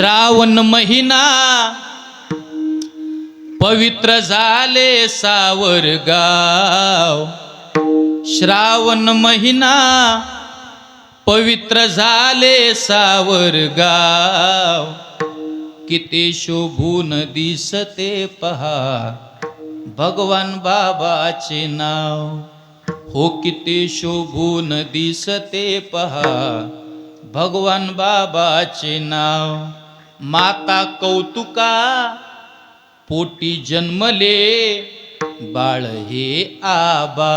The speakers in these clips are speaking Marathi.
श्रावण महिना पवित्र झाले सावरगाव. श्रावण महिना पवित्र झाले सावरगाव. किती शोभून दिसते पहा भगवान बाबाचे नाव. हो किती शोभून दिसते पहा भगवान बाबाचे नाव. माता कौतुका पोटी जन्मले बाळ हे आबा.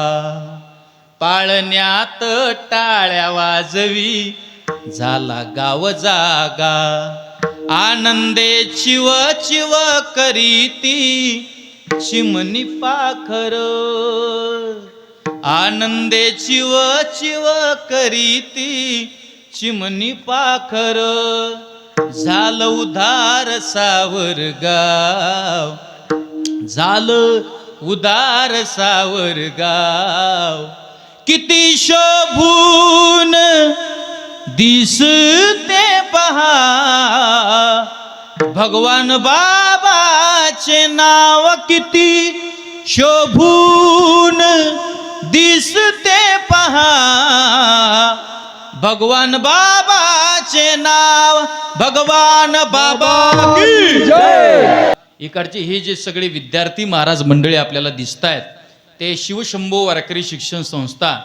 पाळण्यात टाळ्या वाजवी झाला गाव जागा. आनंदे चिव चिव करीती चिमणी पाखर. आनंदे चिव चिव करीती चिमणी पाखर. झालं उधार सावरगाव. झालं उदार सावरगाव. किती शोभून दिसते पहा भगवान बाबाचे नाव. किती शोभून दिसते पहा भगवान बाबाचे नाव. भगवान बाबा की जय. इकडचे हे जे सगळे विद्यार्थी महाराज मंडळी आपल्याला दिसत आहेत ते शिवशंभो वारकरी शिक्षण संस्था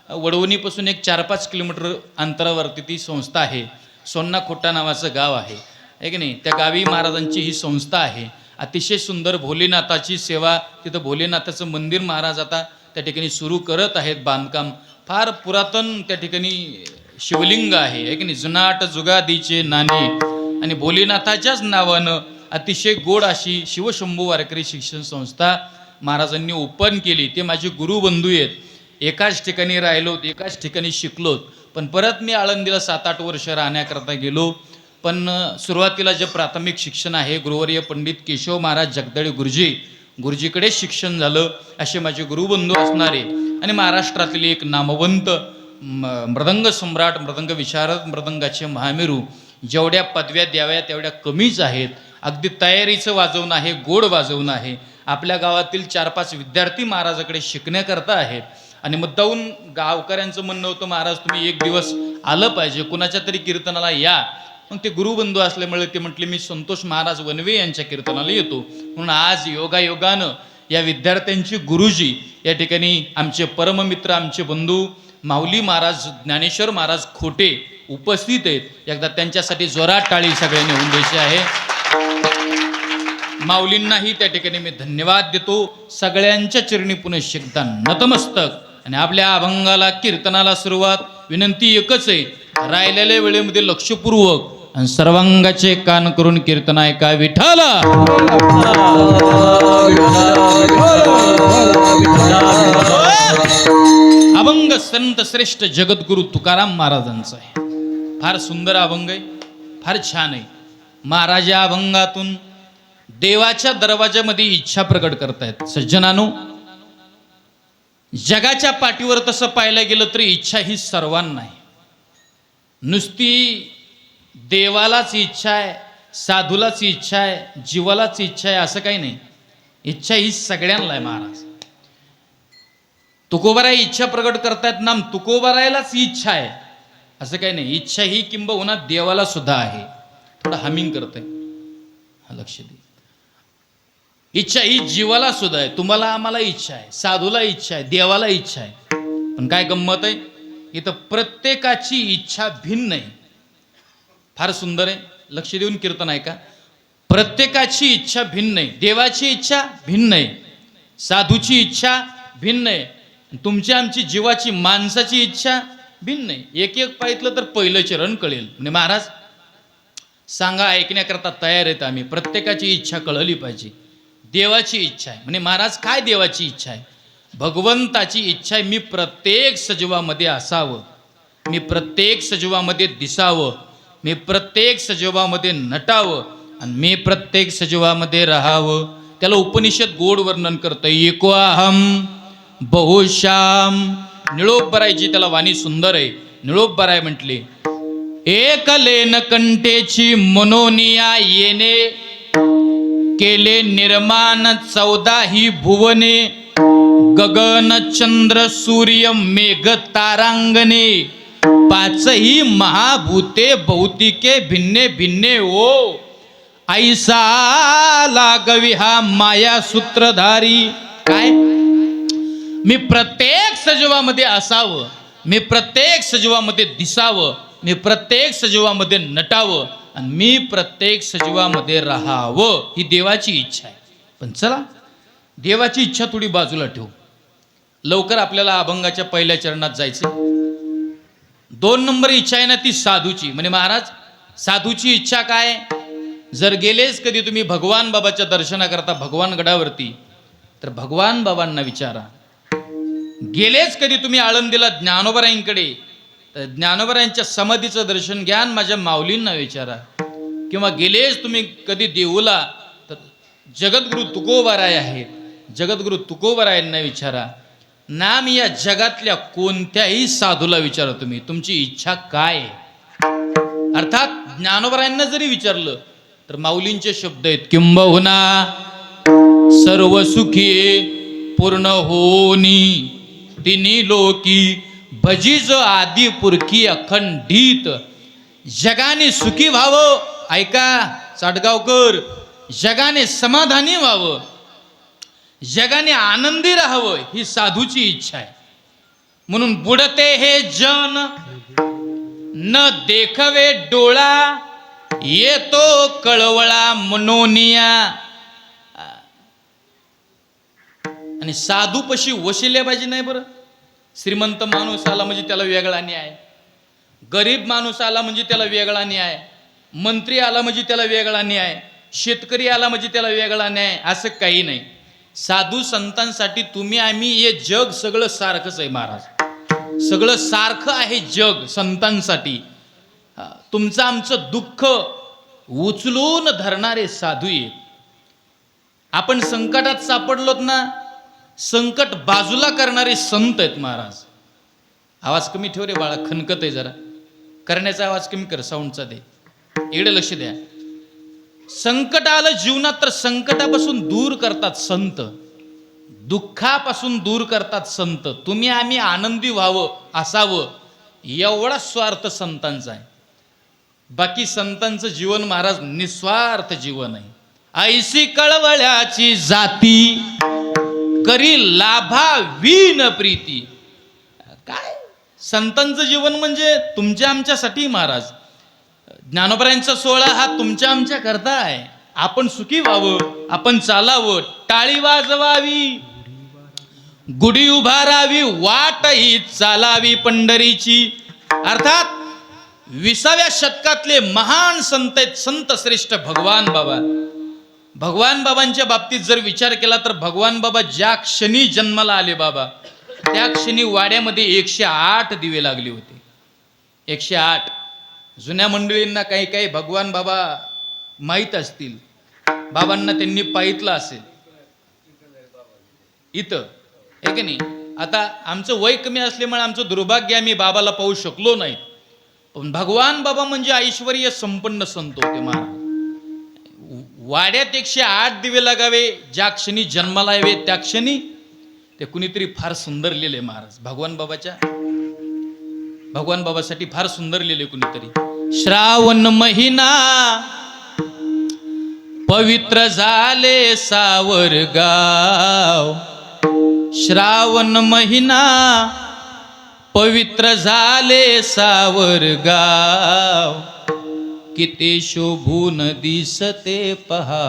वडवणीपासून एक 4-5 किलोमीटर अंतरावरती ती संस्था आहे. सोन्ना खोटा नावाचं गाव आहे की नाही. त्या गावी महाराजांची ही संस्था आहे. अतिशय सुंदर भोलेनाथाची सेवा. तिथं भोलेनाथाचं मंदिर महाराज आता त्या ठिकाणी सुरू करत आहेत बांधकाम. फार पुरातन त्या ठिकाणी शिवलिंग आहे की नाही. जुनाट जुगादीचे नाणे आणि भोलेनाथाच्याच नावानं अतिशय गोड अशी शिवशंभू वारकरी शिक्षण संस्था महाराजांनी ओपन केली. ते माझे गुरुबंधू आहेत. एकाच ठिकाणी राहिलोत, एकाच ठिकाणी शिकलोत. पण परत मी आळंदीला 7-8 वर्ष राहण्याकरता गेलो. पण सुरुवातीला जे प्राथमिक शिक्षण आहे गुरुवर्य पंडित केशव महाराज जगदळे गुरुजीकडे शिक्षण झालं. असे माझे गुरुबंधू असणारे आणि महाराष्ट्रातील एक नामवंत मृदंग सम्राट, मृदंग विशारद, मृदंगाचे महामेरू. जेवढ्या पदव्या द्याव्या तेवढ्या कमीच आहेत. अगदी तयारीचं वाजवणं आहे, गोड वाजवणं आहे. आपल्या गावातील 4-5 विद्यार्थी महाराजाकडे शिकण्याकरता आहेत. आणि मुद्दाहून गावकऱ्यांचं म्हणणं होतं महाराज तुम्ही एक दिवस आलं पाहिजे, कुणाच्या तरी कीर्तनाला या. मग ते गुरुबंधू असल्यामुळे ते म्हटले मी संतोष महाराज वनवे यांच्या कीर्तनाला येतो. म्हणून आज योगायोगानं या विद्यार्थ्यांची गुरुजी या ठिकाणी आमचे परममित्र, आमचे बंधू माऊली महाराज, ज्ञानेश्वर महाराज खोटे उपस्थित आहेत. एकदा त्यांच्यासाठी जोरात टाळी सगळ्यांनी होऊन द्यायची आहे. माऊलींनाही त्या ठिकाणी मी धन्यवाद देतो. सगळ्यांच्या चरणी पुनश्च एकदा नतमस्तक. आणि आपल्या अभंगाला कीर्तनाला सुरुवात. विनंती एकच आहे, राहिलेल्या वेळेमध्ये लक्षपूर्वक आणि सर्वांगाचे कान करून कीर्तन ऐका. विठ्ठला अभंग संत श्रेष्ठ जगद्गुरु तुकाराम महाराजांचा आहे. फार सुंदर अभंग आहे, फार छान आहे. महाराज या अभंगातून देवाच्या दरवाजामध्ये इच्छा प्रकट करतायत. सज्जनानो, जगाच्या पाठीवर तसं पाहायला गेलं तरी इच्छा ही सर्वांना आहे. नुसती देवालाच इच्छा आहे, साधूलाच इच्छा आहे, जीवालाच इच्छा आहे असं काही नाही. इच्छा ही सगळ्यांना आहे. महाराज तुकोबाराय इच्छा प्रकट करतायत. नाम तुकोबारायलाच इच्छा आहे असं काही नाही. इच्छा ही किंबहुना देवाला सुद्धा आहे. थोडं हमिंग करतंय, लक्ष दे. इच्छा ही जीवाला सुद्धा आहे. तुम्हाला आम्हाला इच्छा आहे, साधूला इच्छा आहे, देवाला इच्छा आहे. पण काय गंमत आहे, इथं प्रत्येकाची इच्छा भिन्न आहे. फार सुंदर आहे, लक्ष देऊन कीर्तन ऐका. प्रत्येकाची इच्छा भिन्न आहे. देवाची इच्छा भिन्न आहे, साधूची इच्छा भिन्न आहे, तुमची आमची जीवाची माणसाची इच्छा भिन्न आहे. एक एक पाहितलं तर पहिलं चरण कळेल. म्हणजे महाराज सांगा, ऐकण्याकरता तयार आहेत आम्ही. प्रत्येकाची इच्छा कळली पाहिजे. देवाची इच्छा आहे म्हणजे महाराज काय देवाची इच्छा आहे? भगवंताची इच्छा आहे मी प्रत्येक सजीवामध्ये असावं, मी प्रत्येक सजीवामध्ये दिसावं, मी प्रत्येक सजीवामध्ये नटावं आणि मी प्रत्येक सजीवामध्ये राहावं. त्याला उपनिषद गोड वर्णन करतं. एको अहम बहुश्याम. निळोपरायची त्याला वाणी सुंदर आहे. निळोपराय म्हटले एकलेन कंठेची मनोनिया येणे, केले निर्माण 14 ही भुवने, गगन चंद्र सूर्य मेघ तारांगणे, 5ही महाभूते भौतिके भिन्ने भिन्ने ओ, ऐसा लागवी हा माया सूत्रधारी. काय मी प्रत्येक सजीवामध्ये असावं, मी प्रत्येक सजीवामध्ये दिसावं, मी प्रत्येक सजीवामध्ये नटावं आणि मी प्रत्येक सजीवामध्ये राहावं, ही देवाची इच्छा आहे. पण चला देवाची इच्छा थोडी बाजूला ठेवू. लवकर आपल्याला अभंगाच्या पहिल्या चरणात जायचं. 2 नंबर इच्छा आहे ना ती साधूची. म्हणे महाराज साधूची इच्छा काय? जर गेलेच कधी तुम्ही भगवान बाबाच्या दर्शनाकरता भगवान गडावरती, तर भगवान बाबांना विचारा. गेलेच कधी तुम्ही आळंदीला ज्ञानोबरायांकडे, तर ज्ञानोबरायांच्या समाधीचं दर्शन घ्या, माझ्या माऊलींना विचारा. किंवा गेलेच तुम्ही कधी देऊला, तर जगद्गुरु तुकोबाराय आहेत, जगद्गुरु तुकोबारायांना विचारा. नाम या जगातल्या कोणत्याही साधूला विचारा तुम्ही, तुमची इच्छा काय आहे. अर्थात ज्ञानोबरायांना जरी विचारलं तर माऊलींचे शब्द आहेत, किंबहुना सर्व सुखी पूर्ण होनी, तिन्ही लोकी भजीज आदी पुरखी अखंडित. जगाने सुखी व्हावं, ऐका साटगावकर, जगाने समाधानी व्हावं, जगाने आनंदी राहावं, ही साधूची इच्छा आहे. म्हणून बुडते हे जन न देखवे डोळा, येतो कळवळा मनोनिया. आणि साधूपशी वशिले पाहिजे नाही बरं. श्रीमंत माणूस आला म्हणजे त्याला वेगळा न्याय, गरीब माणूस आला म्हणजे त्याला वेगळा न्याय, मंत्री आला म्हणजे त्याला वेगळा न्याय, शेतकरी आला म्हणजे त्याला वेगळा न्याय, असं काही नाही. साधू संतांसाठी तुम्ही आम्ही हे जग सगळं सारखंच आहे महाराज, सगळं सारखं आहे जग संतांसाठी. तुमचं आमचं दुःख उचलून धरणारे साधू आहेत. आपण संकटात सापडलोत ना, संकट बाजूला करणारे संत आहेत महाराज. आवाज कमी ठेव रे बाळा, खनकत आहे जरा, करण्याचा आवाज कमी कर, साऊंडचा दे, इकडे लक्ष द्या. संकट आलं जीवनात तर संकटापासून दूर करतात संत, दुःखापासून दूर करतात संत. तुम्ही आम्ही आनंदी व्हावं, असावं, एवढा स्वार्थ संतांचा आहे. बाकी संतांचं जीवन महाराज निस्वार्थ जीवन आहे. ऐसी कळवळ्याची जाती करी लाभा विन प्रीती. काय संतांचं जीवन म्हणजे तुमच्या आमच्यासाठी महाराज. ज्ञानोबरायांचा सोहळा हा तुमच्या आमच्या करता आहे. आपण सुखी व्हावं, आपण चालावं, टाळी वाजवावी, गुढी उभारावी, वाट ही चालावी पंढरीची. अर्थात 20व्या शतकातले महान संत आहेत, संत श्रेष्ठ भगवान बाबा. भगवान बाबांच्या बाबतीत जर विचार केला तर भगवान बाबा ज्या क्षणी जन्माला आले बाबा, त्या क्षणी वाड्यामध्ये 108 दिवे लागले होते. 108. जुन्या मंडळींना काही काही भगवान बाबा माहीत असतील, बाबांना त्यांनी पाहितलं असेल इथं, हे की नाही. आता आमचं वय कमी असल्यामुळे आमचं दुर्भाग्य, आम्ही बाबाला पाहू शकलो नाही. पण भगवान बाबा म्हणजे ऐश्वर्य संपन्न संत होते महाराज. वाड्यात 108 दिवे लागावे, ज्या क्षणी जन्माला यावे त्या क्षणी. ते कुणीतरी फार सुंदर लिहिले महाराज भगवान बाबाच्या, भगवान बाबासाठी फार सुंदर लिहिले कुणीतरी. श्रावण महिना पवित्र झाले सावरगाव, श्रावण महिना पवित्र झाले सावरगाव, किती शोभून दिसते पहा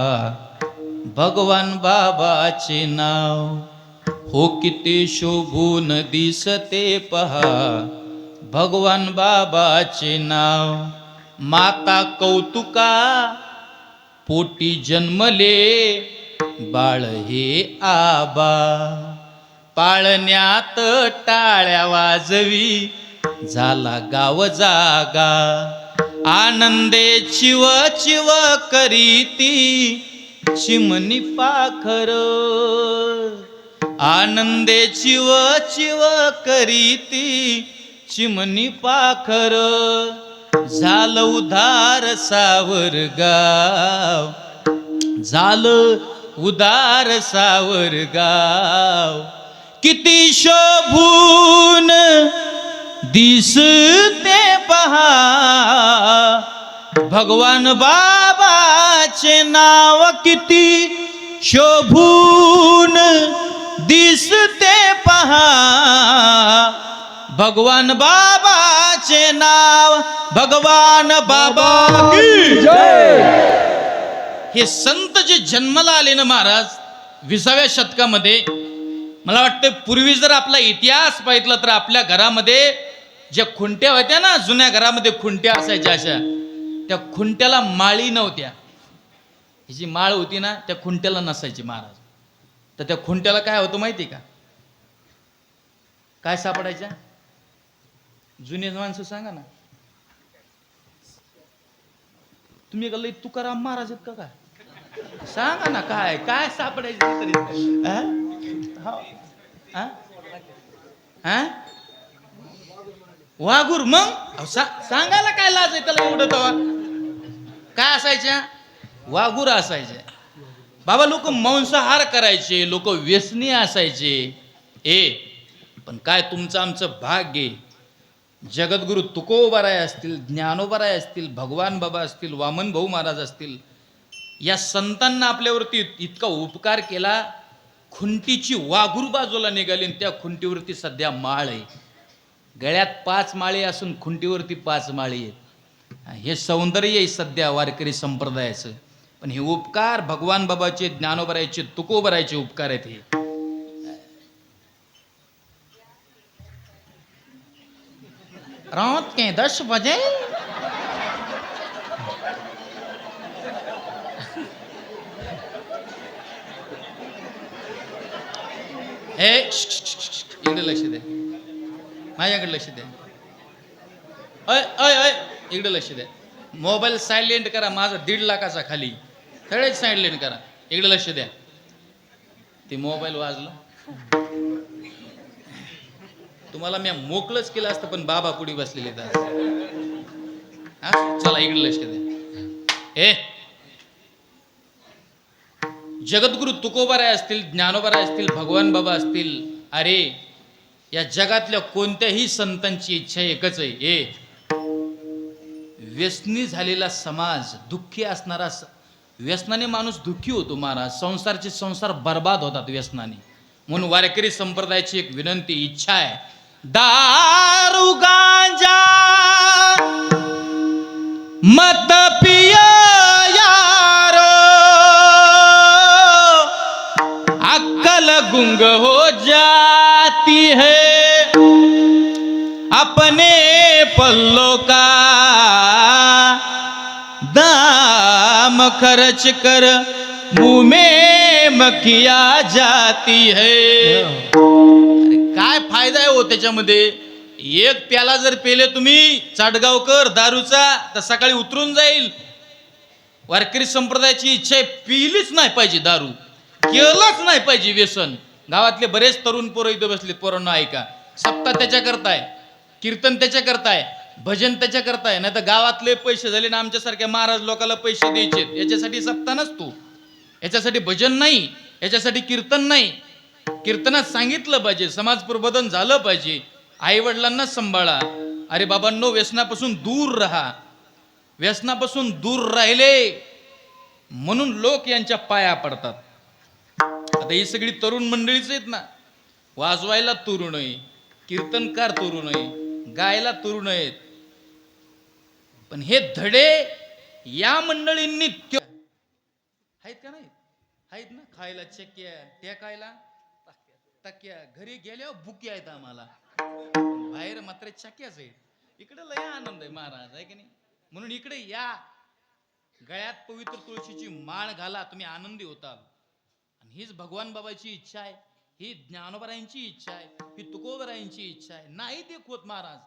भगवान बाबाचे नाव. हो किती शोभून दिसते पहा भगवान बाबाचे नाव. माता कौतुका पोटी जन्मले बाळ हे आबा, पाळण्यात टाळ्या वाजवी झाला गाव जागा. आनंदे चिव चिव करीती चिमणी पाखर, आनंदे चिव चिव करीती चिमणी पाखर. झालं उधार सावरगाव, झालं उदार सावरगाव. किती शोभून दिसते पहा, भगवान बाबाचे नाव किती शोभून दिसते पहा, भगवान बाबाचे नाव. भगवान बाबा की जय. हे संत जे जन्माला आले ना महाराज 20व्या शतकामध्ये, मला वाटतं पूर्वी जर आपला इतिहास पाहितला तर आपल्या घरामध्ये ज्या खुंट्या होत्या ना, जुन्या घरामध्ये खुंट्या असायच्या अशा, त्या खुंट्याला माळी नव्हत्या. ही जी माळ होती ना त्या खुंट्याला नसायची महाराज. तर त्या खुंट्याला काय होतं माहिती का, काय सापडायच्या? जुने माणसं सांगा ना, तुम्ही का लई तुकाराम महाराज आहेत का काय? सांगा ना काय काय सापडायचं तरी. वाघूर. मग सांगायला काय लाज आहे त्याला एवढं तवा? काय असायच्या? वाघूर असायच्या. बाबा लोक मांसाहार करायचे, लोक व्यसनी असायचे. पण काय तुमचं आमचं भाग्य, जगद्गुरु तुकोबाराय असतील, ज्ञानोबाराय असतील, भगवान बाबा असतील, वामन भाऊ महाराज असतील, या संतांना आपल्यावरती इतका उपकार केला. खुंटीची वाघूर बाजूला निघाली, त्या खुंटीवरती सध्या माळ आहे. गळ्यात 5 माळे असून खुंटीवरती 5 माळे आहेत. हे सौंदर्य आहे सध्या वारकरी संप्रदायाचं. पण हे उपकार भगवान बाबाचे, ज्ञानोबरायचे, तुकोबरायचे उपकार आहेत. हे रात के 10 बजे इकडे लक्ष द्या, माझ्याकडे लक्ष द्या. इकडे लक्ष द्या. मोबाईल सायलेंट करा माझा 1.5 लाखाचा खाली, सगळेच सायलेंट करा. इकडे लक्ष द्या. ते मोबाईल वाजला, तुम्हाला मी मोकळच केलं असतं पण बाबा पुढे बसलेले. चला इकडे लक्ष द्या. जगद्गुरु तुकोबाराय असतील, ज्ञानोबाराय असतील, भगवान बाबा असतील, अरे या जगातल्या कोणत्याही संतांची इच्छा एकच आहे. व्यसनी झालेला समाज, दुःखी असणारा, व्यसनाने माणूस दुःखी होतो महाराज. संसार बर्बाद होतात व्यसनाने. म्हणून वारकरी संप्रदायाची एक विनंती, इच्छा आहे, दारू गांजा मत पिया यारो, अक्कल गुंग हो जाती है, अपने पल्लों का दाम खर्च कर मुंह में मक्खिया जाती है. काय फायदा आहे हो त्याच्यामध्ये? एक प्याला जर पेले तुम्ही चाटगावकर दारूचा तर सकाळी उतरून जाईल. वारकरी संप्रदायाची इच्छा आहे, पिलीच नाही पाहिजे दारू, केलंच नाही पाहिजे व्यसन. गावातले बरेच तरुण पोरं इथं बसलेत. पोरांना ऐका, सप्ताह त्याच्या करताय, कीर्तन त्याच्या करताय, भजन त्याच्या करताय, नाही तर गावातले पैसे झाले ना आमच्यासारख्या महाराज लोकांना पैसे द्यायचे. याच्यासाठी सप्ताह नसतो, याच्यासाठी भजन नाही, याच्यासाठी कीर्तन नाही. कीर्तनात सांगितलं पाहिजे, समाज प्रबोधन झालं पाहिजे, आई वडिलांना सांभाळा. अरे बाबांनो, व्यसनापासून दूर राहा. व्यसनापासून दूर राहिले म्हणून लोक यांच्या पाया पडतात. आता ही सगळी तरुण मंडळीच आहेत ना, वाजवायला तरुण आहे, कीर्तनकार तरुण आहे, गायला तरुण आहेत. पण हे धडे या मंडळींनी आहेत का नाही? आहेत ना. खायला चक्क्या, टेकायला टक्क्या, घरी गेल्यावर बुकी आहेत आम्हाला, बाहेर मात्र चक्क्याच आहेत. इकडे लय आनंद आहे महाराज, आहे की नाही? म्हणून इकडे या, गळ्यात पवित्र तुळशीची माळ घाला, तुम्ही आनंदी होताल. आणि हीच भगवान बाबाची इच्छा आहे, ही ज्ञानोबरायांची इच्छा आहे, ही तुकोबरायांची इच्छा आहे. नाही ते होत महाराज.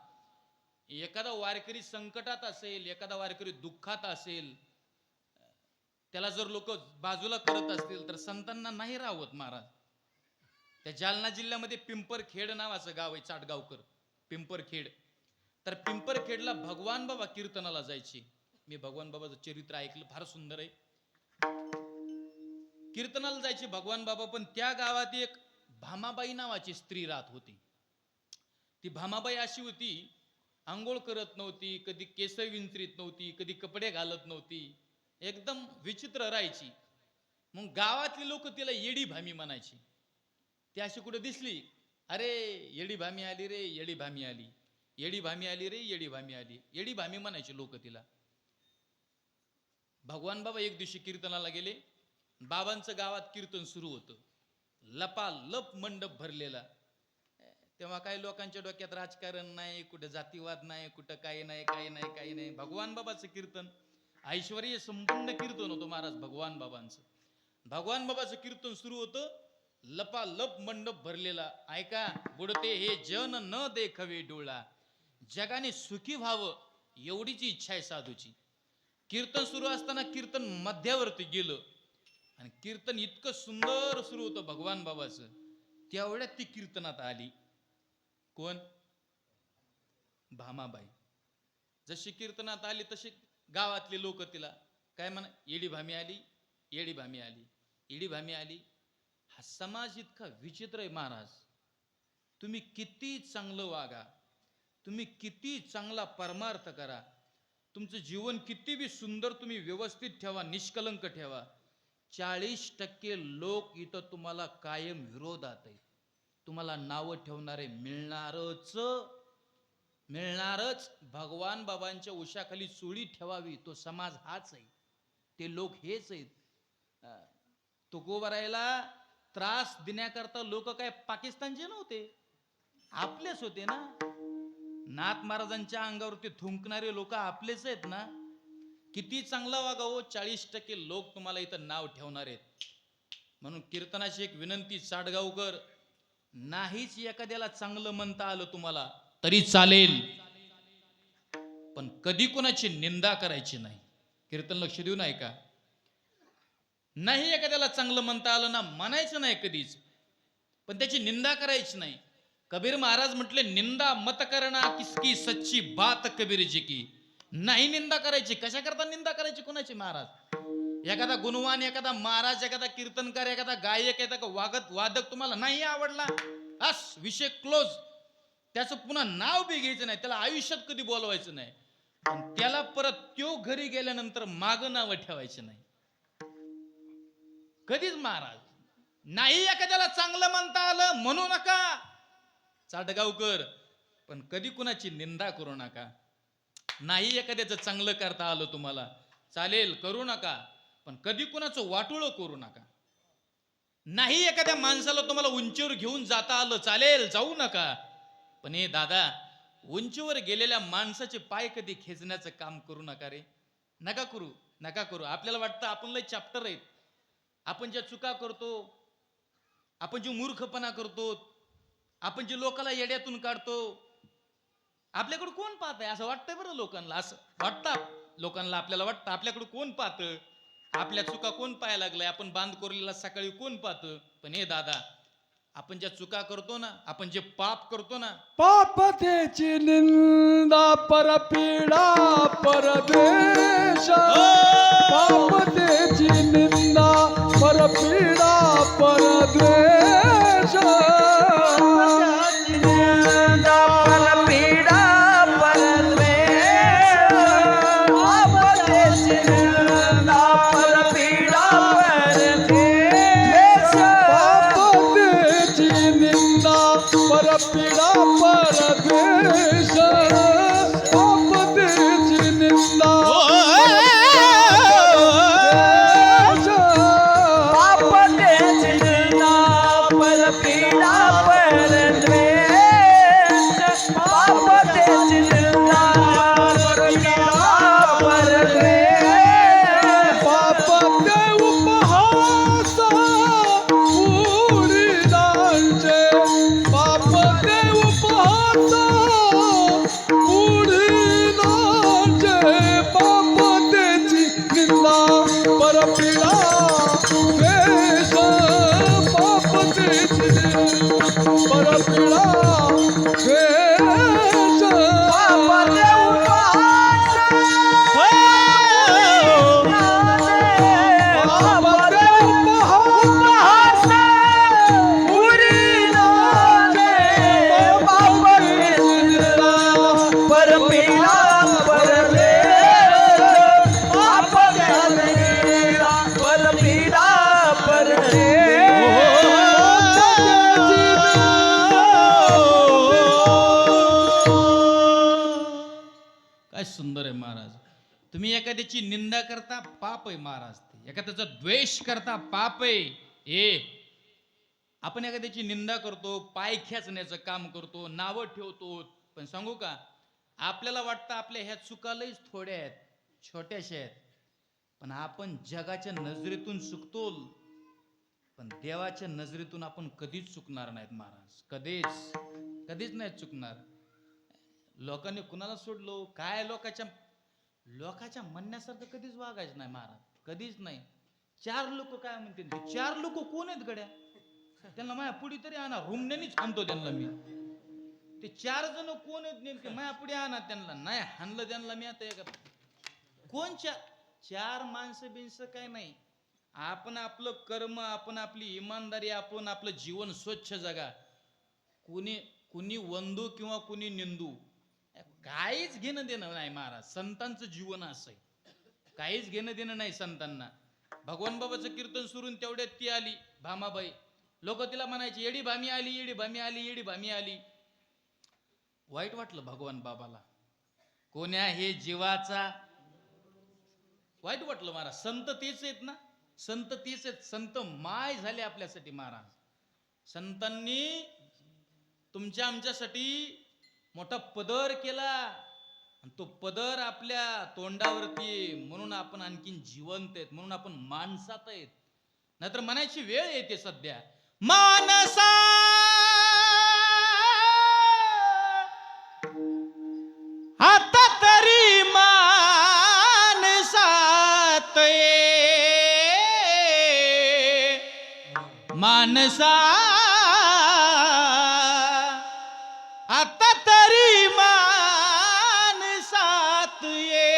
एखादा वारकरी संकटात असेल, एखादा वारकरी दुःखात असेल, त्याला जर लोक बाजूला करत असतील तर संतांना नाही राहत महाराज. त्या जालना जिल्ह्यामध्ये पिंपरखेड नावाचं गाव आहे, चाटगावकर पिंपरखेड. तर पिंपरखेडला भगवान बाबा कीर्तनाला जायचे. मी भगवान बाबाचं चरित्र ऐकलं, फार सुंदर आहे. कीर्तनाला जायचे भगवान बाबा, पण त्या गावात एक भामाबाई नावाची स्त्री राहत होती. ती भामाबाई अशी होती, आंघोळ करत नव्हती, कधी केस विंचरीत नव्हती, कधी कपडे घालत नव्हती, एकदम विचित्र राहायची. मग गावातली लोक तिला येडी भामी म्हणायची. ती अशी कुठे दिसली, अरे येडी भामी आली रे, येडी भामी आली, येडी भामी आली रे, येडी भामी आली, येडी भामी म्हणायची लोक तिला. भगवान बाबा एक दिवशी कीर्तनाला गेले. बाबांचं गावात कीर्तन सुरू होतं, लपालप मंडप भरलेला. तेव्हा काही लोकांच्या डोक्यात राजकारण नाही, कुठं जातीवाद नाही, कुठं काही नाही, काही नाही, काही नाही. भगवान बाबाचं कीर्तन ऐश्वर्य संपन्न कीर्तन होतं महाराज भगवान बाबांचं. भगवान बाबाचं कीर्तन सुरू होतं, लपालप मंडप भरलेला. ऐका, बुडते हे जन न देखवे डोळा, जगाने सुखी व्हावं एवढीची इच्छा आहे साधूची. कीर्तन सुरू असताना कीर्तन मध्यावरती गेलं आणि कीर्तन इतकं सुंदर सुरू होतं भगवान बाबाचं. तेवढ्यात ती कीर्तनात आली. कोण? भामाबाई. जशी कीर्तनात आली तशी गावातले लोक तिला काय म्हणा, येडी भामी आली, येडी भामी आली, येडी भामी आली. हा समाज इतका विचित्र आहे महाराज. तुम्ही किती चांगलं वागा, तुम्ही किती चांगला परमार्थ करा, तुमचं जीवन किती बी सुंदर तुम्ही व्यवस्थित ठेवा, निष्कलंक ठेवा, 40% लोक इथं तुम्हाला कायम विरोधात आहेत. तुम्हाला नावं ठेवणारे मिळणारच. भगवान बाबांच्या उशाखाली चोळी ठेवावी, तो समाज हाच आहे, ते लोक हेच आहेत. तुकोबारायला त्रास देण्याकरता लोक काय पाकिस्तानचे नव्हते, आपलेच होते ना. नाथ महाराजांच्या अंगावरती थुंकणारे लोक आपलेच आहेत ना. किती चांगला वागावं, 40% लोक तुम्हाला इथं नाव ठेवणार आहेत. म्हणून कीर्तनाची एक विनंती, साडगावकर, नाहीच एखाद्याला चांगलं म्हणता आलं तुम्हाला तरी चालेल, पण कधी कोणाची निंदा करायची नाही. कीर्तन लक्ष देऊन ऐका. नाही एखाद्याला चांगलं म्हणता आलं ना, म्हणायचं नाही कधीच, पण त्याची निंदा करायची नाही. कबीर महाराज म्हटले, निंदा मत करना किसकी सच्ची बात कबीर जी की. नाही निंदा करायची. कशा करता निंदा करायची कोणाची महाराज? एखादा गुणवान, एखादा महाराज, एखादा कीर्तनकार, एखादा गायक, एखादा वादक तुम्हाला नाही आवडला, बस विषय क्लोज. त्याचं पुन्हा नाव बी घ्यायचं नाही, त्याला आयुष्यात कधी बोलवायचं नाही, पण त्याला परत त्यो घरी गेल्यानंतर माग नाव ठेवायचं नाही कधीच महाराज. नाही एखाद्याला चांगलं म्हणता आलं म्हणू नका चाटगावकर, पण कधी कुणाची निंदा करू नका. नाही एखाद्याचं चांगलं करता आलं तुम्हाला चालेल, करू नका, पण कधी कुणाचं वाटोळं करू नका. नाही एखाद्या माणसाला तुम्हाला उंचीवर घेऊन जाता आलं चालेल, जाऊ नका, पण हे दादा, उंचीवर गेलेल्या माणसाचे पाय कधी खेचण्याचं काम करू नका रे. नका करू, नका करू. आपल्याला वाटतं आपण लय चॅप्टर आहेत, आपण ज्या चुका करतो, आपण जे मूर्खपणा करतो, आपण जे लोकांना येड्यातून काढतो, आपल्याकडे कोण पाहत आहे असं वाटतंय बरं लोकांना. असं वाटतं लोकांना, आपल्याला वाटतं आपल्याकडे कोण पाहतं, आपल्या चुका कोण पाहायला लागलाय, आपण बांध कोरलेला सकाळी कोण पाहतं. पण हे दादा, आपण ज्या चुका करतो ना, आपण जे पाप करतो ना, पाप त्याची निंदा परपीडा परदेश, पाप त्याची निंदा परपीडा परदेश, निंदा परपीडा परदेश, पाप त्याची निंदा परपीडा परदेश, पाप त्याची निंदा परपीडा परदेश, पाप त्याची निंदा परपीडा तुम्ही एखाद्याची निंदा करता, पाप आहे महाराज. ते एखाद्याचा द्वेष करता, पाप आहे. आपण एखाद्याची निंदा करतो, पाय खेचण्याचं काम करतो, नावं ठेवतो. पण सांगू का, आपल्याला वाटतं आपल्या ह्या चुका लईच थोड्या आहेत, छोट्याशा आहेत. पण आपण जगाच्या नजरेतून चुकतो, पण देवाच्या नजरेतून आपण कधीच चुकणार नाहीत महाराज. कधीच नाही चुकणार. लोकांनी कुणाला सोडलो काय, लोकाच्या म्हणण्यासारखं कधीच वागायचं नाही महाराज, कधीच नाही. 4 लोक काय म्हणतील, 4 लोक कोण आहेत गड्या, त्यांना माझ्या पुढे तरी आणा, रुमण्यानीच आणतो त्यांना मी. ते 4 जण कोण आहेत नेमके, माझ्या पुढे आणा त्यांना. नाही हाणलं त्यांना मी आता एका कोण 4 माणसं बिनसं काय नाही. आपण आपलं कर्म, आपण आपली इमानदारी, आपण आपलं जीवन स्वच्छ जगा. कुणी वंदू किंवा कुणी निंदू, काहीच घेणं देणं नाही महाराज. संतांचं जीवन असं आहे, काहीच घेणं देणं नाही संतांना. भगवान बाबाचं कीर्तन सुरून तेवढ्यात ती आली भामाबाई. लोक तिला म्हणायचे, येडी भामी आली, येडी भामी आली, येडी भामी आली. वाईट वाटलं भगवान बाबाला, कोण्या हे जीवाचा वाईट वाटलं महाराज. संत तेच आहेत ना, संत तेच आहेत. संत माय झाले आपल्यासाठी महाराज. संतांनी तुमच्या आमच्यासाठी मोठा पदर केला, आणि तो पदर आपल्या तोंडावरती आहे, म्हणून आपण आणखीन जिवंत आहेत, म्हणून आपण माणसात आहेत. नाहीतर म्हणायची वेळ येते सध्या, मानसा आता तरी मानसात मानसा आता तरी मानसात ये.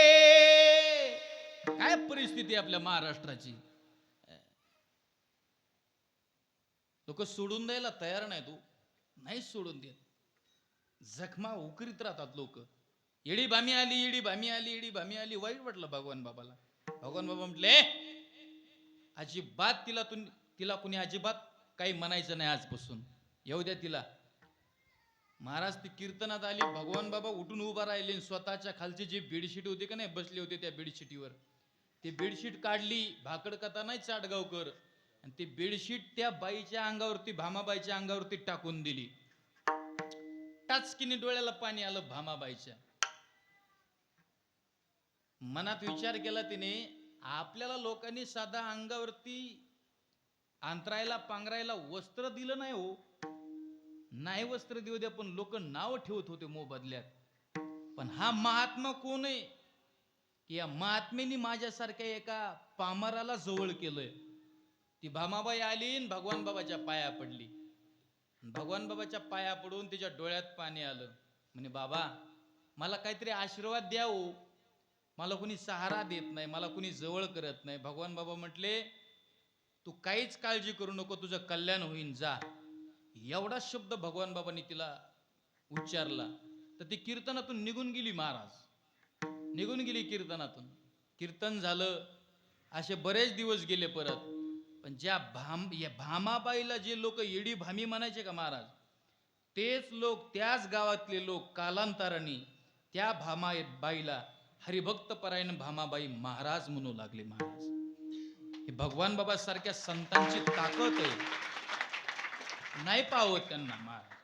काय परिस्थिती आपल्या महाराष्ट्राची. लोक सोडून द्यायला तयार नाही, तू नाही सोडून देत, जखमा उकरीत राहतात लोक. येडी भामी आली, येडी भामी आली, येडी भामी आली. वाईट वाटलं भगवान बाबाला. भगवान बाबा म्हटले, अजिबात तिला कुणी अजिबात काही म्हणायचं नाही आजपासून, येऊ द्या तिला. महाराज ती कीर्तनात आली, भगवान बाबा उठून उभा राहिले, स्वतःच्या खालची जी बेडशीट होती का नाही, बसले होते त्या बेडशीटीवर, ती बेडशीट काढली. भाकड कथा नाही चाटगावकर, आणि ती बेडशीट त्या बाईच्या अंगावरती, भामाबाईच्या अंगावरती टाकून दिली. टाचकीने डोळ्याला पाणी आलं भामाबाईच्या. मनात विचार केला तिने, आपल्याला लोकांनी साधा अंगावरती अंतरायला पांघरायला वस्त्र दिलं नाही हो, नाही वस्त्र देऊ द्या, पण लोक नाव ठेवत होते मोबदल्यात. पण हा महात्मा कोण आहे, की या महात्म्याने माझ्यासारख्या एका पामराला जवळ केलंय. ती भामाबाई आली, भगवान बाबाच्या पाया पडली. भगवान बाबाच्या पाया पडून तिच्या डोळ्यात पाणी आलं. म्हणे, बाबा मला काहीतरी आशीर्वाद द्या हो, मला कुणी सहारा देत नाही, मला कुणी जवळ करत नाही. भगवान बाबा म्हटले, तू काहीच काळजी करू नको, तुझं कल्याण होईन, जा. एवढा शब्द भगवान बाबांनी तिला उच्चारला, तर ती कीर्तनातून निघून गेली महाराज, निघून गेली कीर्तनातून. कीर्तन झालं, असे बरेच दिवस गेले परत. पण या भामाबाईला जे लोक येडी भामी म्हणायचे का महाराज, तेच लोक, त्याच गावातले लोक कालांतराने त्या भामाबाईला हरिभक्त परायण भामाबाई महाराज म्हणू लागले. महाराज हे भगवान बाबा सारख्या संतांची ताकद आहे, नाही पावत त्यांना महाराज.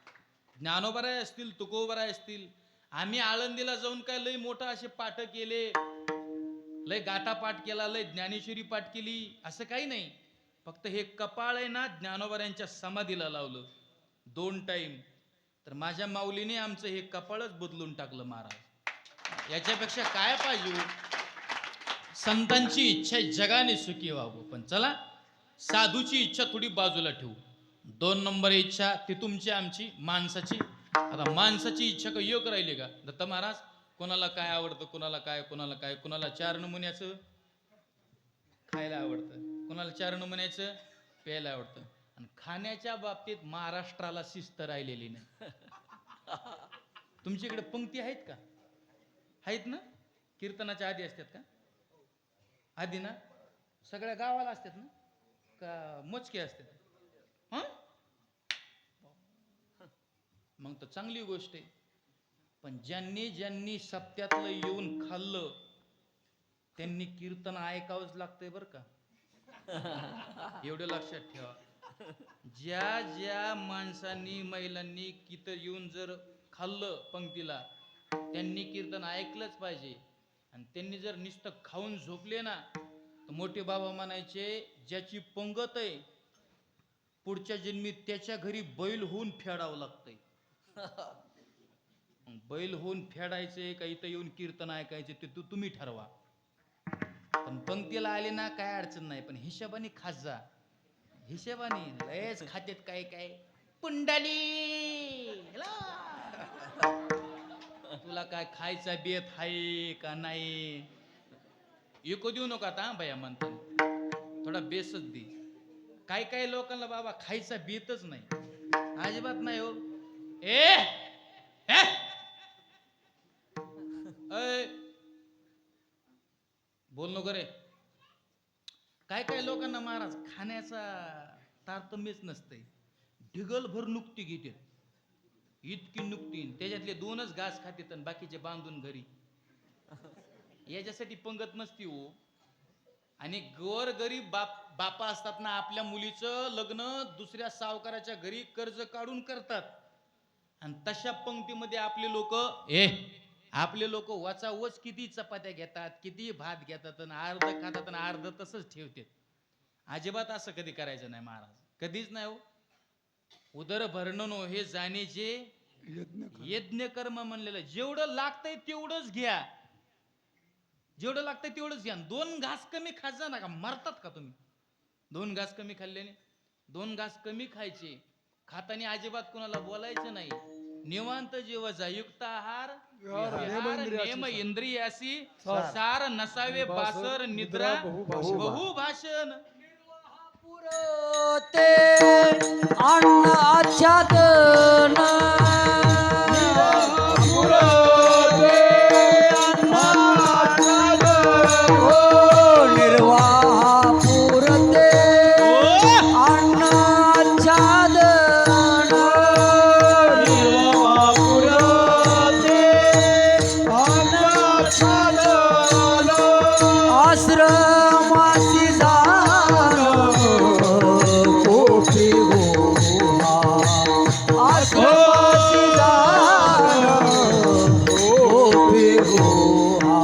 ज्ञानोबराय असतील, तुकोबराय असतील, आम्ही आळंदीला जाऊन काय लय मोठं असे पाठ केले, लय गाथा पाठ केला, लय ज्ञानेश्वरी पाठ केली, असं काही नाही. फक्त हे कपाळ आहे ना, ज्ञानोबरायांच्या समाधीला लावलं 2 टाइम, तर माझ्या माऊलीने आमचं हे कपाळच बदलून टाकलं महाराज. याच्यापेक्षा काय पाहिजे. संतांची इच्छा जगाने सुखी व्हावं. पण चला, साधूची इच्छा थोडी बाजूला ठेवू. 2 नंबर इच्छा ती तुमची आमची माणसाची. आता माणसाची इच्छा का योग राहिली का दत्त महाराज, कोणाला काय आवडतं, कोणाला काय, कोणाला काय, कोणाला 4 नमुन्याचं खायला आवडतं, कोणाला 4 नमुन्याचं प्यायला आवडतं. आणि खाण्याच्या बाबतीत महाराष्ट्राला शिस्त राहिलेली नाही. तुमच्याकडे पंक्ती आहेत का? आहेत ना? कीर्तनाच्या आधी असतात का? आधी ना सगळ्या गावाला असतात ना, का मोजके असतात? हा, मग तर चांगली गोष्ट आहे. पण ज्यांनी सप्त्यातलं येऊन खाल्लं, त्यांनी कीर्तन ऐकावंच लागतंय बरं का. एवढं लक्षात ठेवा. ज्या ज्या माणसांनी महिलांनी किती येऊन जर खाल्लं पंक्तीला, त्यांनी कीर्तन ऐकलंच पाहिजे. आणि त्यांनी जर नुसतं खाऊन झोपले ना, तर मोठे बाबा म्हणायचे ज्याची पंगत आहे पुढच्या जन्मी त्याच्या घरी बैल होऊन फेडावं लागतंय. बैल होऊन फेडायचे का इथं येऊन कीर्तन ऐकायचे ते तुम्ही ठरवा. पण पंक्तीला आले ना काय अडचण नाही, पण हिशोबाने खात जा. हिशोबाने लयच खात्यात काय काय पुंडली तुला काय खायचा बेत आहे का नाही. इको देऊ नका आता भया म्हणतो, थोडा बेसच दे. काय काय लोकांना बाबा खायचा बेतच नाही, अजिबात नाही हो. ए बोल नको रे. काय काय लोकांना महाराज खाण्याचा तारतम्यच नसतंय. ढिगलभर नुकती घेते, इतकी नुकती, त्याच्यातले 2च घास खातेत आणि बाकीचे बांधून घरी. याच्यासाठी पंगत नसती हो. आणि गोर गरीब बापा असतात ना, आपल्या मुलीचं लग्न दुसऱ्या सावकाराच्या घरी कर्ज काढून करतात. आणि तशा पंक्तीमध्ये आपले लोक वचावच किती चपात्या घेतात, किती भात घेतात, आणि अर्ध खातात आणि अर्ध तसंच ठेवतात. अजिबात असं कधी करायचं नाही महाराज, कधीच नाही हो. उदर भरणं हे जाणीचे यज्ञ कर्म म्हणलेलं. जेवढं लागतंय तेवढंच घ्या, जेवढं लागतंय तेवढंच घ्या. 2 घास कमी खात जा ना, का मरतात का तुम्ही 2 घास कमी खाल्ल्याने. 2 घास कमी खायचे. खाताना अजिबात कुणाला बोलायचं नाही. निवांत जेवायचा. युक्त आहार नेम इंद्रियासी सार नसावे बासर निद्रा बहुभाषण. पुरते अन्न आच्छादन निर्वाह पुरते अन्न आच्छादन आश्रमासी दान कोटी गोहा. आश्रमासी दान कोटी गोहा.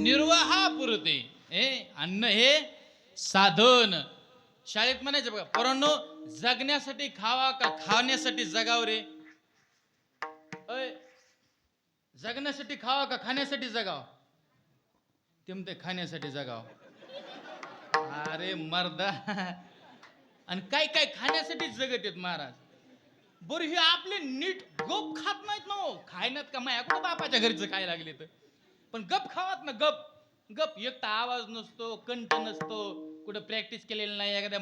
निर्वाहा पुरते. अन्न हे साधन. शाळेत म्हणायचं बघा, पोरांनो जगण्यासाठी खावा का खाण्यासाठी जगाव रे. जगण्यासाठी खावा का खाण्यासाठी जगाव. ते म्हणते खाण्यासाठी जगाव. अरे मर्दा, आणि काय काय खाण्यासाठी जगत आहेत महाराज. बरं हे आपले नीट गप खात नाहीत ना हो. खायनात का माया कुठं बापाच्या घरचं काय लागले तर. पण गप खावात ना, गप गप. एक तर आवाज नसतो, कंठ नसतो, कुठं प्रॅक्टिस केलेलं नाही, एखाद्या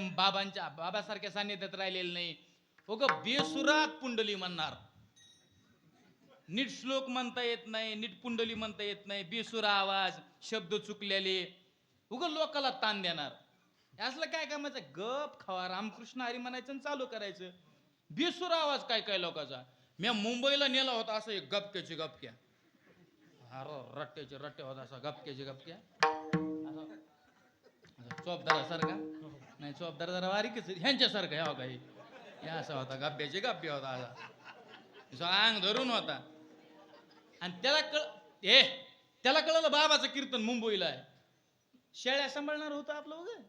बाबासारख्या सान्निध्यात राहिलेलं नाही. हो ग बेसुरात पुंडली म्हणणार. नीट श्लोक म्हणता येत नाही, नीट पुंडली म्हणता येत नाही, बेसुरा आवाज, शब्द चुकलेले, उगं लोकाला ताण देणार. असलं काय कामाचं. गप खावा, रामकृष्ण हरी म्हणायचं आणि चालू करायचं. बेसुरा आवाज काय काय लोकांचा. मी मुंबईला नेला होता असं एक गपक्याची गपक्या, रट्ट्याचे रट्टे होता असा गपक्याची गपक्या, चोपदारासारखा नाही, चोपदार जरा बारीकच ह्यांच्यासारखं ह्या काही हे असा होता, गप्प्याचे गप्प्या होता असा, अंग धरून होता. आणि त्याला कळलं बाबाचं कीर्तन मुंबईला आहे. शेळ्या सांभाळणार होतं आपलं वगैरे.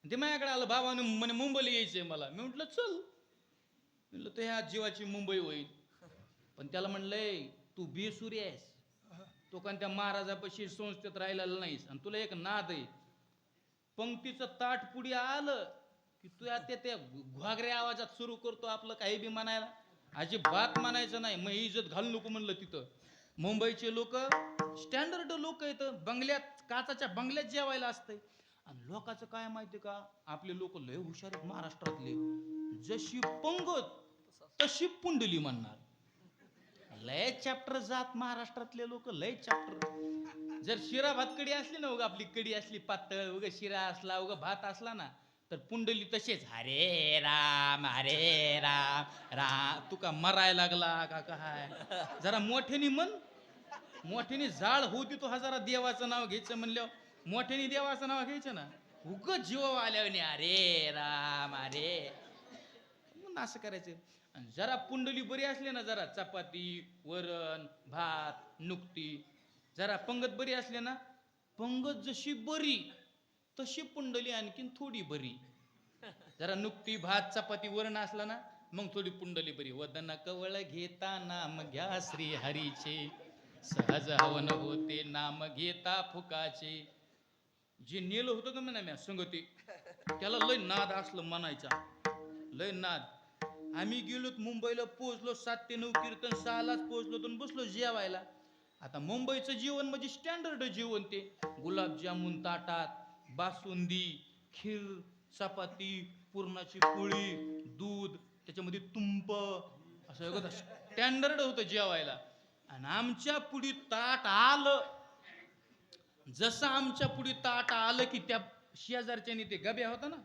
ते माझ्याकडे आलं, बाबाने म्हणे मुंबईला यायचंय मला. मी म्हटलं चल. म्हटलं तर ह्या जीवाची मुंबई होईल. पण त्याला म्हणलंय तू बेसुरी आहेस, तो कारण त्या महाराजापाशी संस्थेत राहिलेला नाहीस, आणि तुला एक नाद आहे. पंक्तीचं ताट पुढे आलं की तू त्या घागऱ्या आवाजात सुरू करतो आपलं काही बी म्हणायला. अजिबात म्हणायचं नाही. मग इज्जत घालू नको म्हणलं तिथं. मुंबईचे लोक स्टँडर्ड लोक आहेत, बंगल्यात काचाच्या बंगल्यात जेवायला असतंय. आणि लोकांचं काय माहिती का, आपले लोक लय हुशार आहेत महाराष्ट्रातले. जशी पंगत तशी पुंडली म्हणणार. लय चॅप्टर जात महाराष्ट्रातले लोक लय चॅप्टर. जर शिरा भात कडी असली ना, उगा आपली कडी असली पातळ, उगा शिरा असला, उगा भात असला ना, तर पुंडली तसेच हरे राम राम. तू का मरायला लागला का काय? जरा मोठ्यानी म्हण, मोठ्यानी जाळ होऊ दे. तू जरा देवाचं नाव घ्यायचं म्हणल्यावर मोठ्यानी देवाचं नाव घ्यायचं ना. उग जीव आल्यावर अरे राम म्हणून असं करायचं. आणि जरा पुंडली बरी असली ना, जरा चपाती वरण भात नुकती, जरा पंगत बरी असली ना, पंगत जशी बरी तशी पुंडली आणखीन थोडी बरी. जरा नुकती भात चपाती वरण असला ना, मग थोडी पुंडली बरी. वदन कवळ घेता नाम घ्या श्री हरीचे, सहज हवन होते नाम घेता फुकाचे. जे नेलं होतं का म्हणा म्या संगती, त्याला लय नाद असलं म्हणायचा, लय नाद. आम्ही गेलोत मुंबईला, पोहोचलो 7 ते 9 कीर्तन, 6लाच पोहोचलो तर बसलो जेवायला. आता मुंबईचं जेवण म्हणजे स्टँडर्ड जेवण, ते गुलाबजामुन ताटात, बासुंदी, खीर, चपाती, पुरणाची पोळी, दूध, त्याच्यामध्ये तुंप, असं स्टँडर्ड होतं जेवायला. आणि आमच्या पुढी ताट आलं, जसं आमच्या पुढे ताट आलं की त्या शेजारच्यानी, ते गब्या होता ना,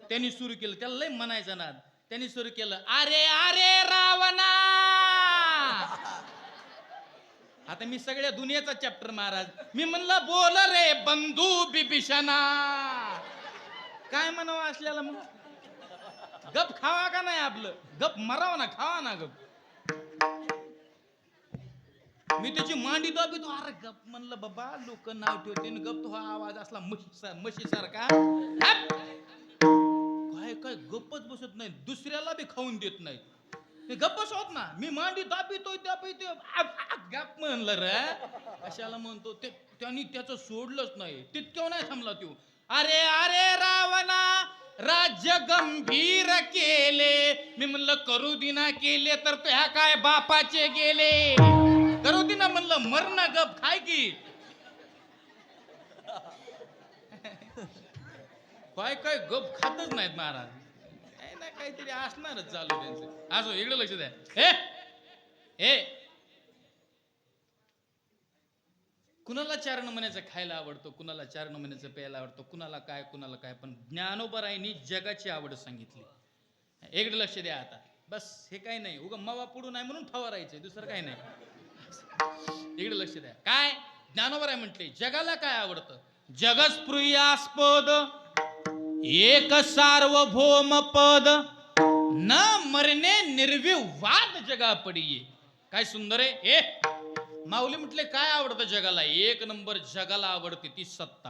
त्यांनी सुरू केलं, त्याला लय म्हणायचं नाद, त्यांनी सुरू केलं अरे अरे रावणा. आता मी सगळ्या दुनियेचा चॅप्टर महाराज, मी म्हणलं बोल रे बंधू बिभीषणा. काय म्हणावं असल्याला, मग गप खावा का नाही, आपलं गप मरावा ना, खावा ना गप. मी त्याची मांडी दाबितो, अरे गप म्हणलं बाबा, लोक नाव ठेवते गप. तो हा आवाज असला म्हशी सारखा, काय काय गप्पच बसत नाही, दुसऱ्याला बी खाऊन देत नाही, ते गप्पच होत ना. मी मांडी दाबितोय गप म्हणलं रे, कशाला म्हणतो ते. त्यांनी त्याचं सोडलंच नाही, तितक्या नाही थांबला तो. अरे अरे रावणा राज्य गंभीर केले. मी म्हणलं करू दिना केले तर त्या काय बापाचे गेले. करू दिना म्हणलं मर ना गप, खाय की. काय काय गप खातच नाहीत महाराज, काही ना काहीतरी असणारच चालू त्यांचं. असो, इकडे लक्ष द्या. हे कुणाला 4 नमुन्याचं खायला आवडतं, कुणाला 4 नमुन्याचं प्यायला आवडतं, कुणाला काय, पण ज्ञानोबरायांनी जगाची आवड सांगितली. इकडे लक्ष द्या आता, बस. हे काही नाही, उगा मावा पुढू नाही म्हणून फवारायचंय, दुसरं काही नाही. इकडे लक्ष द्या. काय ज्ञानोबराय म्हटले, जगाला काय आवडतं. जगस्प्रियास्पद एक सार्वभौम पद, न मरणे निर्विवाद जगा पडिये. काय सुंदर आहे. माऊली म्हटले काय आवडतं जगाला. 1 नंबर जगाला आवडते ती सत्ता.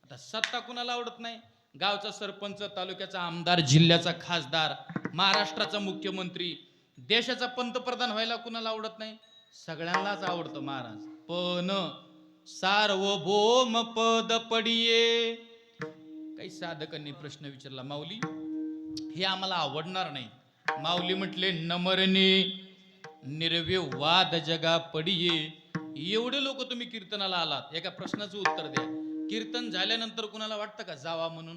आता सत्ता कुणाला आवडत नाही. गावचा सरपंच, तालुक्याचा आमदार, जिल्ह्याचा खासदार, महाराष्ट्राचा मुख्यमंत्री, देशाचा पंतप्रधान व्हायला कुणाला आवडत नाही. सगळ्यांनाच आवडतं महाराज. पण सार्वभौम पद पडिये. काही साधकांनी प्रश्न विचारला, माऊली हे आम्हाला आवडणार नाही. माऊली म्हटले नमरणे निर्विवाद जगा पडिये. एवढे लोक तुम्ही कीर्तनाला आलात, एका प्रश्नाचं उत्तर द्या. कीर्तन झाल्यानंतर कुणाला वाटतं का जावा म्हणून.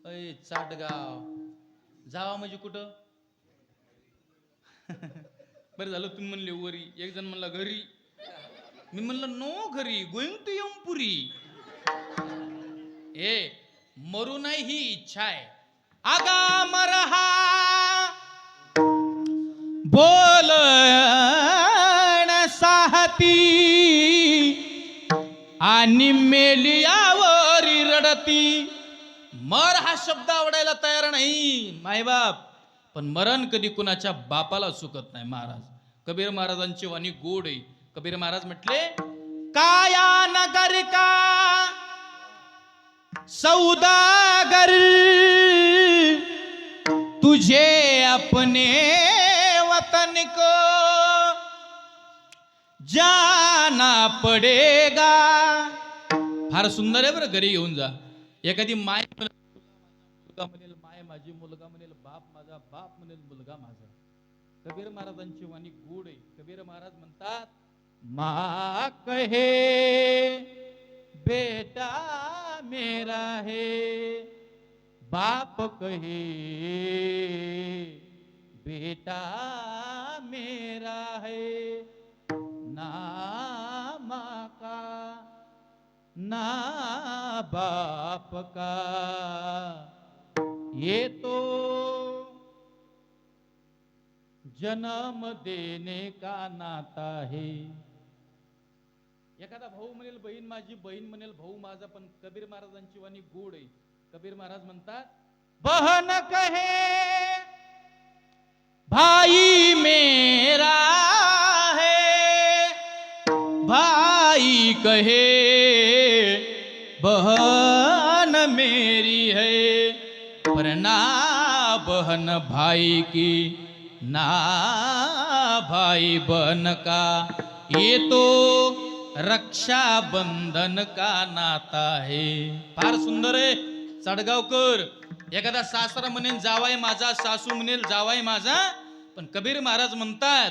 अय चाटगाव जावा म्हणजे कुठं. बरं झालं तुम्ही म्हणले वरी, एक जण म्हणला घरी, मी म्हणलं नो घरी, गोइंग टू यमपुरी. मरू नाही ही इच्छा आहे. आगा मरहा बोल साहती आणि मेलियावरी रडती. मर हा शब्द आवडायला तयार नाही मायबाप, पण मरण कधी कुणाच्या बापाला चुकत नाही महाराज. कबीर महाराजांची वाणी गोड आहे. कबीर महाराज म्हटले काया नगर का सौदागर तुझे अपने वतन को जाना पडेगा. फार सुंदर आहे बरं. घरी घेऊन जा. एखादी माय मुलगा म्हणेल माय माझी, मुलगा म्हणेल बाप माझा, बाप म्हणेल मुलगा माझा. कबीर महाराजांची वाणी गोड आहे. कबीर महाराज म्हणतात माँ कहे बेटा मेरा है, बाप कहे बेटा मेरा है, ना माँ का ना बाप का, ये तो जन्म देने का नाता है. एखादा भाऊ म्हणेल बहीण माझी, बहीण म्हणेल भाऊ माझा, पण कबीर महाराजांची वाणी गोड आहे. कबीर महाराज म्हणतात, बहन कहे भाई मेरा है, भाई कहे बहन मेरी है, पर ना बहन भाई की ना भाई बहन का, ये तो रक्षा बंधन का नाता है. फार सुंदर आहे साडगावकर. एखादा सासरा म्हणेल जावाई माझा, सासू म्हणेल जावाई माझा, पण कबीर महाराज म्हणतात,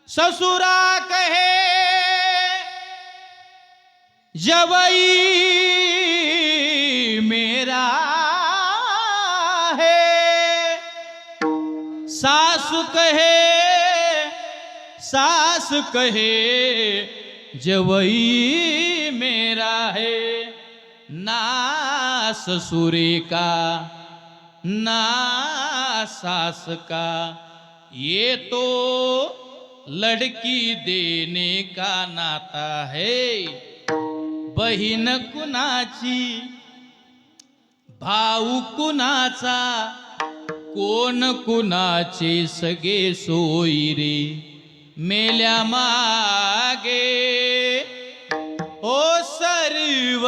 ससुरा कहे जवाई मेरा है, सासू कहे जवई मेरा है, ना ससुरे का ना सास का, ये तो लड़की देने का नाता है. बहीण कुणाची भाऊ कुणाचा, कोण कुणाचे सगे सोयी रे, मेल्या मागे ओ सर्व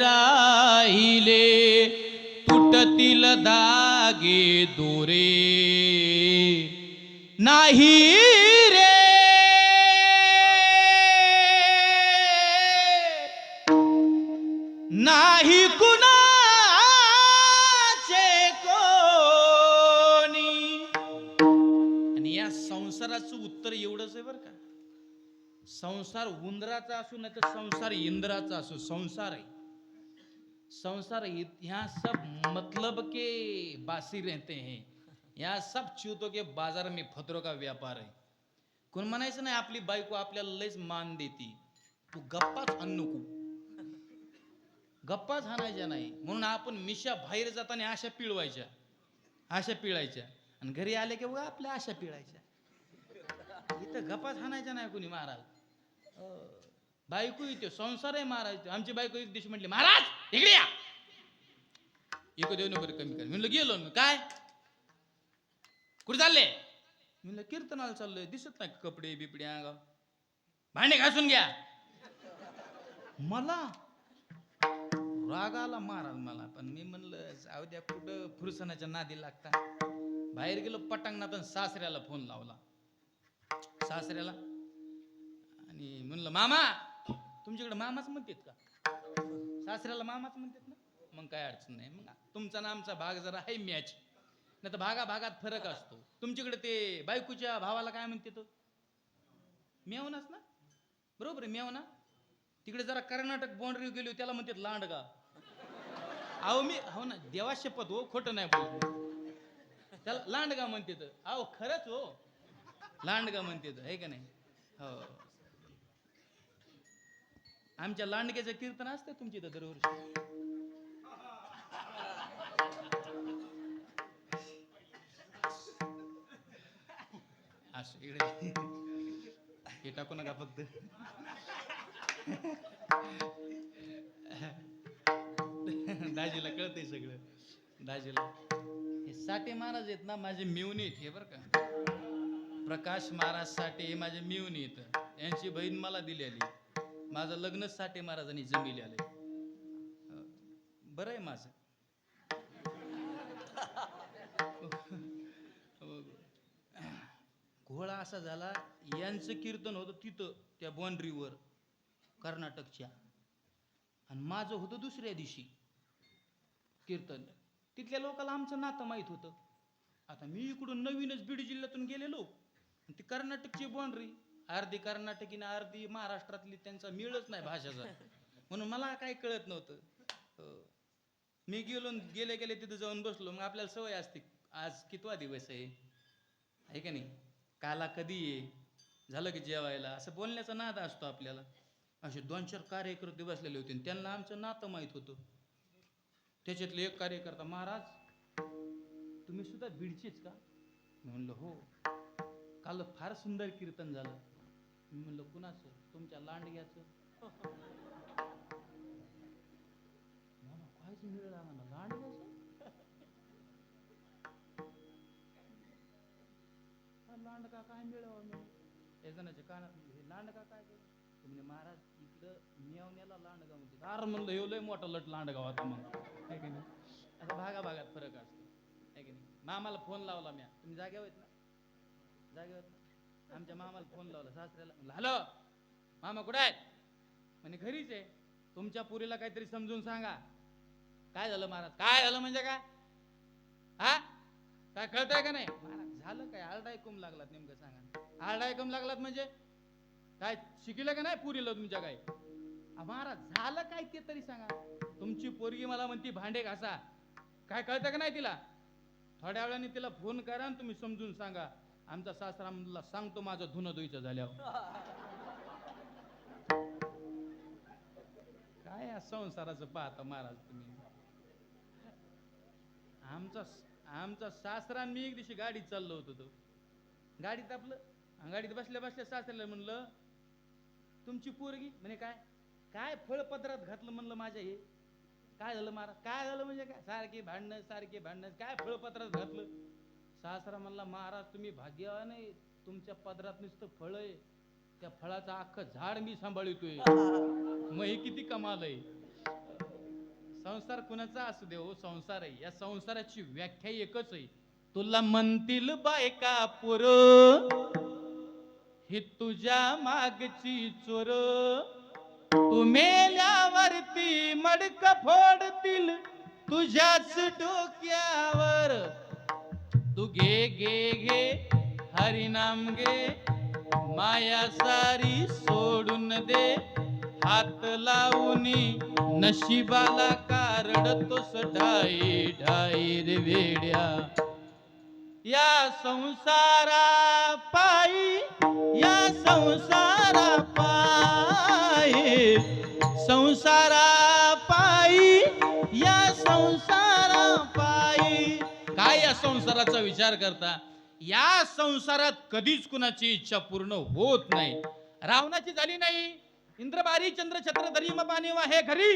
राहिले, तुटतील धागे दोरे नाही रे. नाही कुणाचे कोणी. आणि या संसाराचं उत्तर एवढंच आहे बरं का. संसार उंदराचा असो नाही तर संसार इंद्राचा असो, संसार आहे. संसार यहाँ सब मतलब के बासी रहते हैं, यहाँ सब चूतों के बाजार में फतरों का व्यापार है. कोण म्हणायचं नाही आपली बायको आपल्याला लयच मान देती, तू गप्पाच हाण नको, गप्पाच हाणायच्या नाही. म्हणून आपण मिशा बाहेर जाताना आशा पिळवायच्या, आशा पिळायच्या, आणि घरी आले की बघा आपल्या आशा पिळायच्या. इथं गप्पाच हाणायच्या नाही कोणी महाराज. बायको येते, संसार आहे महाराज. आमची बायको एक दिवशी म्हटली, महाराज इकडे या, इकडे देऊ नको कमी कर. म्हणलं गेलो मी. काय कुठे चालले? म्हणलं कीर्तनाला चाललोय. दिसत नाही कपडे बिपडे अंगावर. भांडे घासून घ्या. मला राग आला महाराज मला, पण मी म्हणलं जाऊ द्या, कुठं फुरसनाच्या नादी लागता. बाहेर गेलो पटांगणात, सासऱ्याला फोन लावला, सासऱ्याला, आणि म्हणलं मामा, तुमच्याकडे मामाच म्हणतात का? सासऱ्याला मामाच म्हणतात ना, मग काय अडचण नाही. मग तुमचा ना आमचा भाग जरा आहे मॅच, नाही तर भागात फरक असतो. तुमच्याकडे ते बायकोच्या भावाला काय म्हणते तो? मेवनाच ना, बरोबर आहे, मेवना. तिकडे जरा कर्नाटक बाउंड्री गेली त्याला म्हणतात लांडगा. अहो मी हो ना, देवा शपथ हो, खोटं नाही बोलतो, त्याला लांडगा म्हणतात. अहो खरंच हो, लांडगा म्हणतात, आहे का नाही? हो, आमच्या लांडग्याचं कीर्तन असतं तुमची तर दरवर्षी. असं इकडे हे टाकू नका फक्त. दाजीला कळतंय सगळं. दाजीला हे साठे महाराज आहेत ना, माझे मिळून येत हे बरं का. प्रकाश महाराज साठे हे माझे मिळून येत. यांची बहीण मला दिलेली. माझं लग्न साठे महाराजांनी जमिले आले. बरं आहे माझं. घोळा असा झाला, यांचं कीर्तन होतं तिथं त्या बाउंड्रीवर कर्नाटकच्या, आणि माझं होतं दुसऱ्या दिवशी कीर्तन. तिथल्या लोकांना आमचं नातं माहीत होतं. आता मी इकडून नवीनच बीड जिल्ह्यातून गेलेलो, ती कर्नाटकची बाउंड्री, अर्धी कर्नाटकी ना अर्धी महाराष्ट्रातली, त्यांचा मेळच नाही भाषाचा, म्हणून मला काय कळत नव्हतं. मी गेले तिथं जाऊन बसलो. मग आपल्याला सवय असते, आज कितवा दिवस आहे का नाही, काला कधी ये, झालं की जेवायला, असं बोलण्याचा नाद असतो आपल्याला. असे 2-4 कार्यकर्ते बसलेले होते आणि त्यांना आमचं नातं माहीत होतं. त्याच्यातले एक कार्यकर्ता, महाराज तुम्ही सुद्धा बीडचेच का? मी म्हणलं हो. काल फार सुंदर कीर्तन झालं. मी म्हणलं कुणाचं? तुमच्या लांडग्याचं. कायच मिळाला म्हणा लांडग्याचं. लांडगा काय मिळावं मी? एक जणाच्या कानात हे लांडगा काय करतो? म्हणजे महाराज इकडं मेवण्याला लांडगा म्हणते. अरे म्हणलं हे लय मोठा लट लांडगा होता मग, आहे की नाही? असं भागाभागात फरक असतो, आहे की नाही? मामाला फोन लावला म्या, तुम्ही जागे आहेत ना? जागे आहेत ना? आमच्या मामाला फोन लावला, सासऱ्याला म्हणलं हॅलो मामा कुठे आहेत? म्हणे घरीच आहे. तुमच्या पुरीला काहीतरी समजून सांगा. काय झालं महाराज? काय झालं म्हणजे काय? हा काय कळतंय का नाही? महाराज झालं काय? आरडा ऐकून लागलात, नेमकं सांगा. आरडा ऐकून लागलात म्हणजे काय? शिकलं का नाही पुरीला तुमच्या काय? महाराज झालं काय ते तरी सांगा. तुमची पोरगी मला म्हणती भांडे घासा. काय कळतं का नाही तिला? थोड्या वेळाने तिला फोन करा आणि तुम्ही समजून सांगा. आमचा सासरा म्हणला सांगतो माझं धुणं धुईचं झाल्यावर. काय या संसाराचं पाहता महाराज तुम्ही. आमचा सासरा मी एक दिवशी गाडीत चाललो होतो. तो गाडीत गाडीत बसल्या बसल्या सासऱ्याला म्हणलं तुमची पोरगी म्हणे काय काय फळ पदरात घातलं म्हणलं माझ्या. हे काय झालं महाराज? काय झालं म्हणजे काय? सारखी भांडणं काय फळ पदरात घातलं? सासरा म्हणला महाराज तुम्ही भाग्यवान आहे, तुमच्या पदरात नुसतं फळ आहे, त्या फळाचं अख्खं झाड मी सांभाळतोय. मग हे किती कमाल आहे. संसार कुणाचा असू दे हो, संसार आहे. या संसाराची व्याख्या एकच आहे. तुला म्हणतील बायका पोर ही तुझ्या मागची चोर, तू मेल्यावरती मडक फोडतील तुझ्याच डोक्यावर. तू घे घे घे हरिनाम घे, माया सारी सोडून दे, हात लावूनी नशिबाला कारडतोस ढाई ढाई रे वेड्या. या संसारा पायी, या संसारा पायी, संसारा पायी, या संसारा पायी. काय या संसाराचा विचार करता? या संसारात कधीच कुणाची इच्छा पूर्ण होत नाही. रावणाची झाली नाही. इंद्रबारी चंद्र छत्र धरी पाणी वाहे घरी,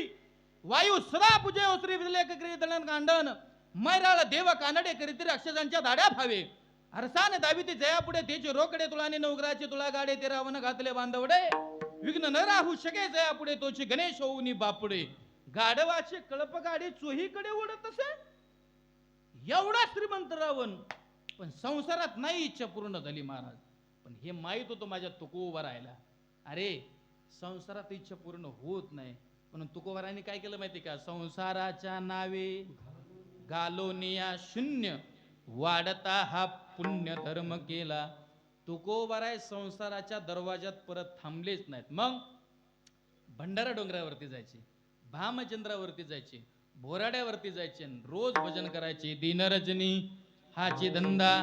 वायू सदा पूजे ओसरी विदलेख करी दळण कांडण, मैराळ देव कानडे करीत राक्षसांच्या दाड्या भावे. अरसान दावी ते जया पुढे तेचे रोकडे तुळाने नवग्राचे तुळा गाडे ते रावण घातले बांधवडे. विघ्न न राहू शके जया पुढे तोची गणेश होऊनी बापुडे. गाढवाचे कळप गाडे चोहीकडे उडत असे. एवढा श्रीमंत रावण, पण संसारात नाही इच्छा पूर्ण झाली महाराज. पण हे माहित होतं माझ्या तुकोबा राहिला. अरे संसारात इच्छा पूर्ण होत नाही म्हणून तुकोबाराने काय केलं माहिती का? संसाराच्या नावे गालोनिया शून्य, वाढता हा पुण्य धर्म केला. तुकोबाराय संसाराच्या दरवाजात परत थांबलेच नाहीत. मग भंडारा डोंगरावरती जायचे, भामचंद्रावरती जायचे, बोराड्यावरती जायचे, रोज भजन करायचे. दिनरजनी हाची धंदा,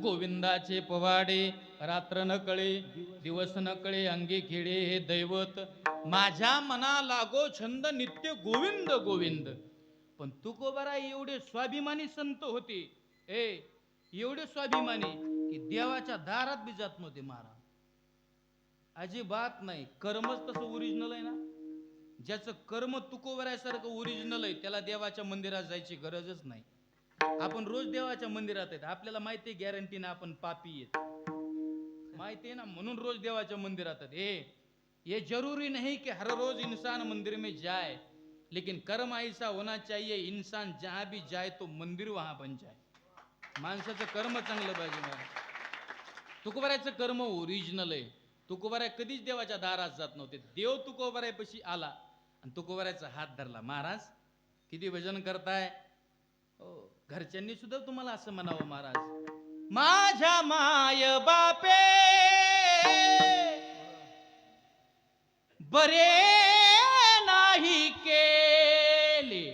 गोविंदाचे पवाडे, रात्र न कळे दिवस न कळे, अंगी खेळे हे दैवत. माझ्या मना लागो छंद नित्य गोविंद गोविंद. पण तुकोबाराय एवढे स्वाभिमानी संत होते, एवढे स्वाभिमानी की देवाच्या दारात बी जात नव्हते महाराज. अजिबात नाही. कर्मच तसं ओरिजिनल आहे ना. ज्याचं कर्म तुकोबारायसारखं ओरिजिनल आहे त्याला देवाच्या मंदिरात जायची गरजच नाही. आपण रोज देवाच्या मंदिरात आहेत, आपल्याला माहिती आहे गॅरंटी ना आपण पापी आहेत, माहिती आहे ना, म्हणून रोज देवाच्या मंदिरात आहेत. ये जरूरी नहीं कि हर रोज इंसान मंदिर में जाए, लेकिन कर्म ऐसा होना चाहिए इंसान जहां भी जाए तो मंदिर वहां बन जाए. माणसाचं कर्म चांगलं पाहिजे महाराज. तुकोबारायचं कर्म ओरिजिनल आहे. तुकोबाराय कधीच देवाच्या दारात जात नव्हते. देव तुकोबारायपाशी आला आणि तुकोबारायचा हात धरला. महाराज किती भजन करताय. हो, घरच्यांनी सुद्धा तुम्हाला असं म्हणावं महाराज, माझ्या माय बापे बरे नाही केले,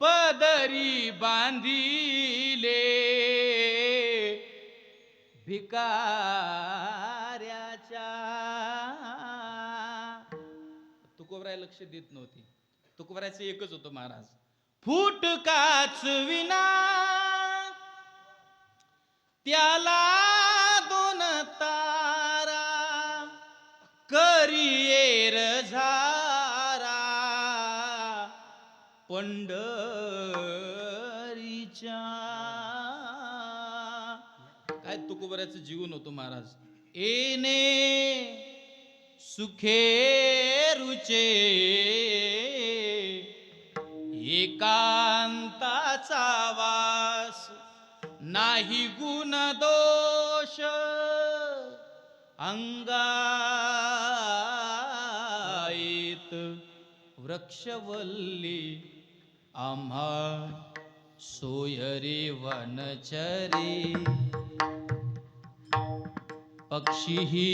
पदरी बांधिले, भिक भिकाऱ्याच्या. तुकोबराय लक्ष देत नव्हती. तुकोबरायचं एकच होतं महाराज, फुटकाच विना त्याला दोन तारा, करियेर झारा पंढरीच्या. काय तुकोबऱ्याचं जीवन होतं महाराज. येणे सुखे रुचे एकांताचा वास, नाही गुण दोष अंगायत. वृक्षवल्ली आम्हा सोयरे वनचरे, पक्षीही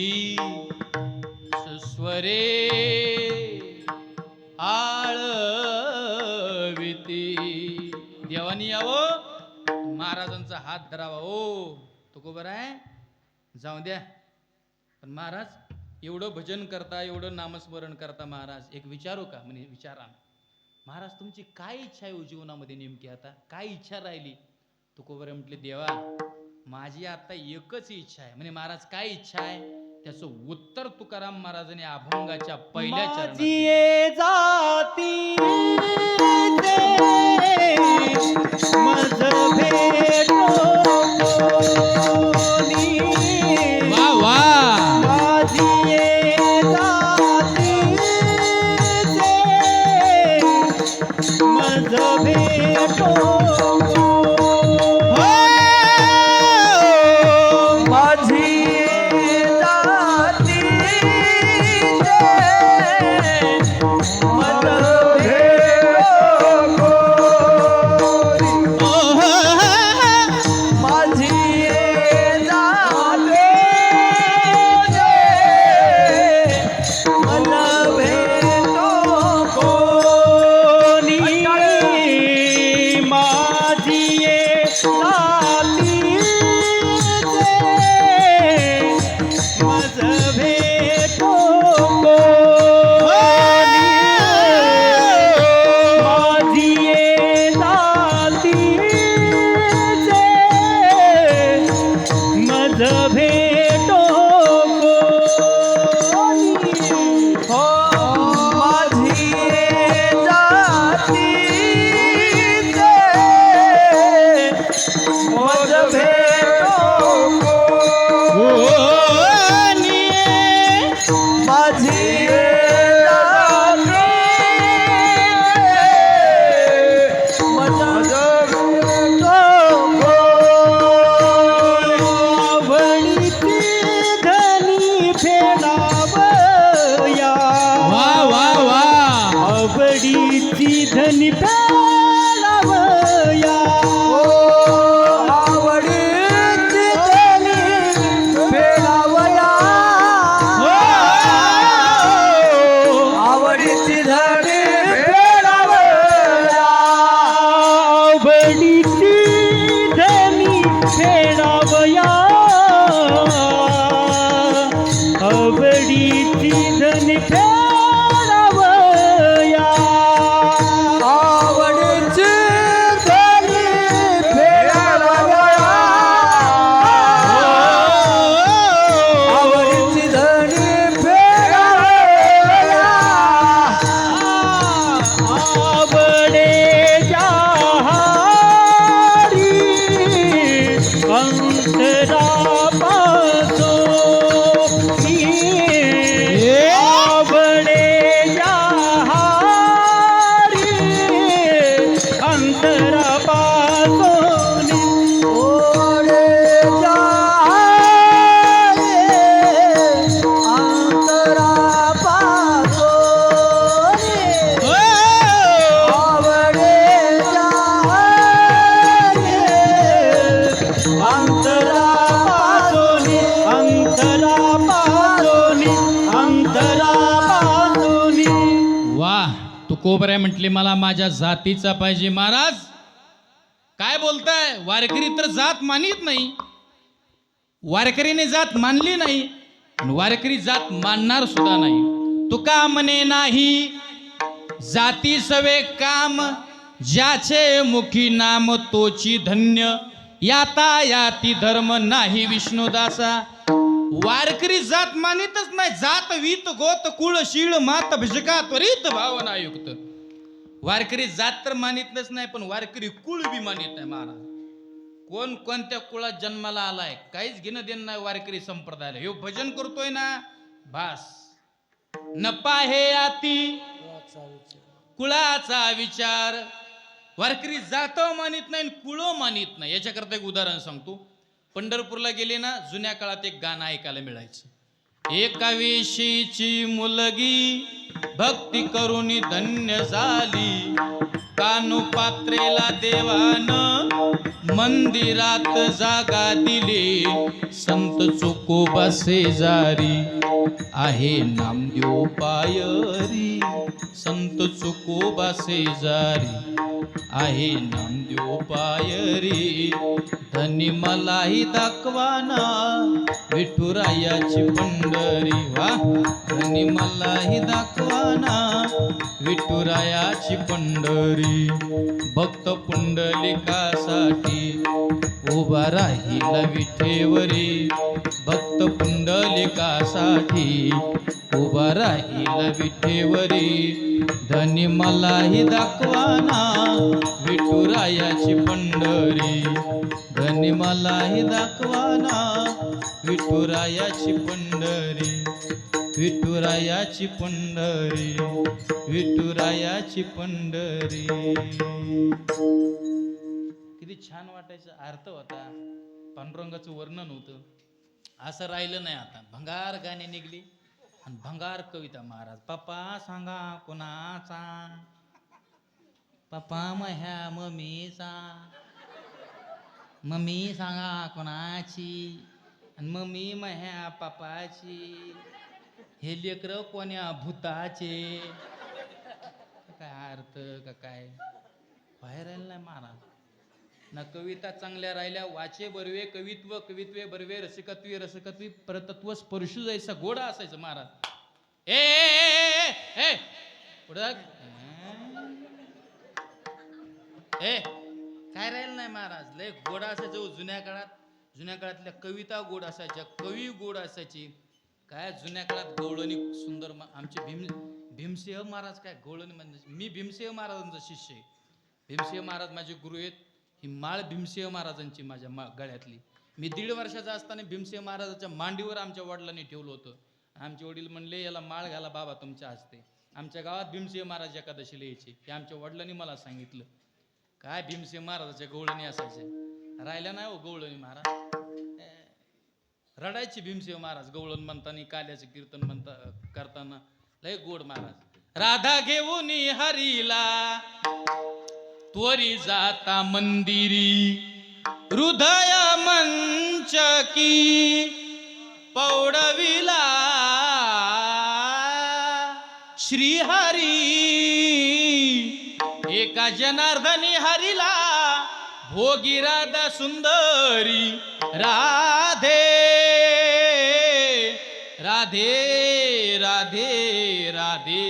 सुस्वरे आळविती. देवानी यावं, महाराजांचा हात धरावा. ओ तुकोबराय जाऊ द्या, पण महाराज एवढं भजन करता, एवढं नामस्मरण करता, महाराज एक विचारू का? म्हणजे विचारा महाराज, तुमची काय इच्छा आहे हो जीवनामध्ये नेमकी? आता काय इच्छा राहिली? तुकोबराय म्हटले, देवा माझी आता एकच इच्छा आहे. म्हणे महाराज काय इच्छा आहे? त्याचं उत्तर तुकाराम महाराजांनी अभंगाच्या पहिल्या चरणात माझी जाती मज भेटो कोणी. वा वा. माझी जाती मज भेटो माझी जाती मज भेटो माझी जाती मला भेटो कोणी. माझी जाती मज भेटो कोणी. माझी जाती मज भेटो कोणी. हो माझी जाती मज भेटो कोणी. माझी धनी फेडावया. वा वा वा. आवडीची धनी फेडावया. आवडीची धनी फेडावया. आवडीची धनी फेडावया. आवडीची धनी फेडावया. आवडीची धनी फेडावया. आवडीची धनी फेडावया. आवडीची धनी फेडावया. आवडे जहारी अंतरापासोनी. आवडे जहारी अंतरापासोनी. ओरे जहारी अंतरापासोनी. आवडे जहारी अंतरापासोनी. अंतरापासोनी. अंतरापासोनी. वा. तुकोबराय म्हटले मला माझ्या जातीचा पाहिजे. महाराज काय बोलताय? वारकरी तर जात मानित नाही. वारकरीने जात मानली नाही आणि वारकरी जात मानणार सुद्धा नाही. तुका म्हणे नाही जाती सवे काम, ज्याचे मुखी नाम तोची धन्य. याता याती धर्म नाही विष्णुदासा. वारकरी जात मानितच नाही. जात वीत गोत कुळ शीळ मात भिजका त्वरित भावनायुक्त. वारकरी जात तर मानितच नाही, पण वारकरी कुळ बी मानित नाही महाराज. कोण कोणत्या कुळात जन्माला आलाय काहीच घेणं देणं नाही वारकरी संप्रदायाला. हे भजन करतोय ना भास नपा हे आती कुळाचा विचार. वारकरी जात मानित नाही, कुळ मानित नाही. याच्याकरता एक उदाहरण सांगतो. पंढरपूरला गेले ना, जुन्या काळात एक गाणं ऐकायला मिळायचं. एका वेशीची मुलगी भक्ती करून धन्य झाली. कानू पात्रेला देवान मंदिरात जागा दिली. संत चोकोबा शेजारी आहे नामदेव पायरी. संत चोकोबा शेजारी आहे नामदेव पायरी. धनी मलाही दाखवाना विठुरायाची पंढरी. वा धनी मलाही दाखवाना विठुरायाची पंढरी. भक्त पुंडलिकासाठी उभा राहिला विठेवरी. भक्त पुंडलिकासाठी उभा राहिला विठेवरी. धनी मलाही दाखवाना विठुरायाची पंढरी. धनी मलाही दाखवाना विठुरायाची पंढरी. विठुरायाची पंढरी. विठुरायाची पंढरी. किती छान वाटायचं. अर्थ होता, पांडुरंगाचं वर्णन होतं. असं राहिलं नाही आता. भंगार गाणी निघली आणि भंगार कविता. महाराज पप्पा सांगा कोणाचा, पप्पा ह्या मम्मीचा. मम्मी सांगा कोणाची आणि मम्मी ह्या पप्पाची. हे लेकर कोण्या भूताचे. काय अर्थ का काय बाहेर राहिलं नाही महाराज. ना कविता चांगल्या राहिल्या. वाचे बरवे कवित्व, कवित्वे बरवे रसिकत्वे, रसिकत्वी परतत्व स्पर्शू जायचा गोडा असायचं महाराज. ए ए पुढं ए काय राहिलं नाही महाराज. लय गोडा असायचं जुन्या काळात. जुन्या काळातल्या कविता गोड असायच्या, कवी गोड असायची. काय जुन्या काळात गवळणी सुंदर. आमचे भीमसिंह महाराज काय गवळणी म्हणजे. मी भीमसिंह महाराजांचा शिष्य आहे. भीमसिंह महाराज माझे गुरु आहेत. ही माळ भीमसिंह महाराजांची माझ्या गळ्यातली. मी 1.5 वर्षाचा असताना भीमसिंह महाराजाच्या मांडीवर आमच्या वडिलांनी ठेवलं होतं. आमचे वडील म्हणले याला माळ घाला बाबा तुमच्या हस्ते. आमच्या गावात भीमसिंह महाराज एकादशीला यायचे. हे आमच्या वडिलांनी मला सांगितलं. काय भीमसिंह महाराजाच्या गवळणी असायचे. राहिल्या नाही हो गवळणी महाराज. रडायचे भीमसिंह महाराज गवळण म्हणताना, काल्याचे कीर्तन करताना. लय गोड महाराज. राधा घेऊन हरीला त्वरी जाता मंदिरी. हृदय मंचकी पौडविला श्रीहरी. एका जनार्दनी हरीला भोगी राधा सुंदरी. राधे राधे राधे राधे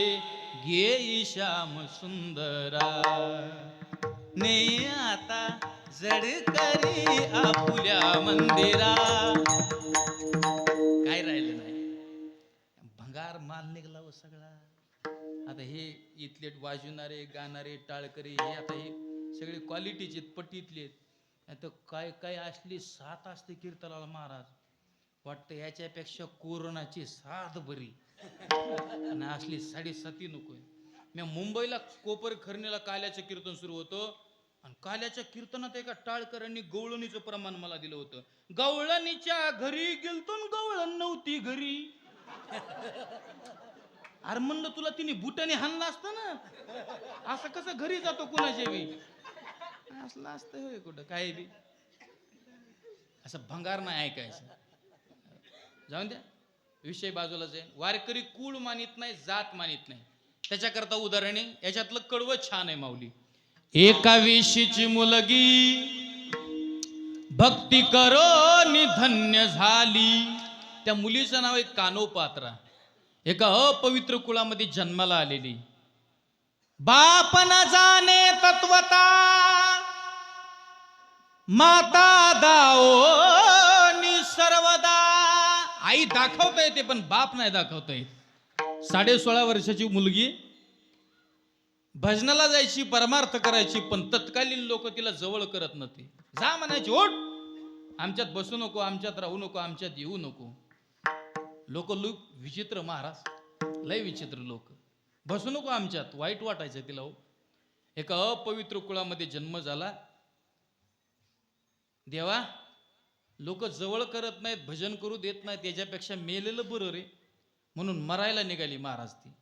गे श्याम सुंदरा. ने आता जड करी आपुल्या मंदिरा. काय राहिलं नाही. भंगार माल निघला व सगळा. आता हे इथले वाजवणारे गाणारे टाळकरी हे आता हे सगळे क्वालिटीचे पट्टीतले. आता काय काय असली साथ असते कीर्तनाला महाराज. वाटतं याच्यापेक्षा कोरोनाची साथ बरी आणि असली 7.5 नकोय. मी मुंबईला कोपर खरणीला काल्याचं कीर्तन सुरू होतं आणि काल्याच्या कीर्तनात एका टाळकरांनी गवळणीचं प्रमाण मला दिलं होतं. गवळणीच्या घरी गेलतो गवळण नव्हती घरी. अरे म्हणलं तुला तिने बुटाने हाणलं असतं ना. असं कसं घरी जातो कुणाच्या बी. असलं असतं होय कुठं काय बी. असं भंगार नाही ऐकायचं. जाऊन द्या विषय बाजूलाच आहे. वारकरी कुळ मानित नाही, जात मानित नाही. त्याच्याकरता उदाहरण आहे. याच्यातलं कडवं छान आहे माऊली. एका वेशीची मुलगी भक्ती करो धन्य झाली. त्या मुलीचं नाव आहे कानोपात्रा. एका अपवित्र कुळामध्ये जन्माला आलेली. बाप न जाणे तत्वता, माता दाओ सर्वदा. आई दाखवता येते पण बाप नाही दाखवता येत. 16.5 वर्षाची मुलगी भजनाला जायची, परमार्थ करायची, पण तत्कालीन लोक तिला जवळ करत नव्हते. जा म्हणायची, ओढ, आमच्यात बसू नको, आमच्यात राहू नको, आमच्यात येऊ नको. लोक विचित्र महाराज, लय विचित्र लोक. बसू नको आमच्यात, वाईट वाटायचं तिला. एका अपवित्र कुळामध्ये जन्म झाला. देवा, लोक जवळ करत नाहीत, भजन करू देत नाहीत, त्याच्यापेक्षा मेलेलं बरं रे, म्हणून मरायला निघाली महाराज ती.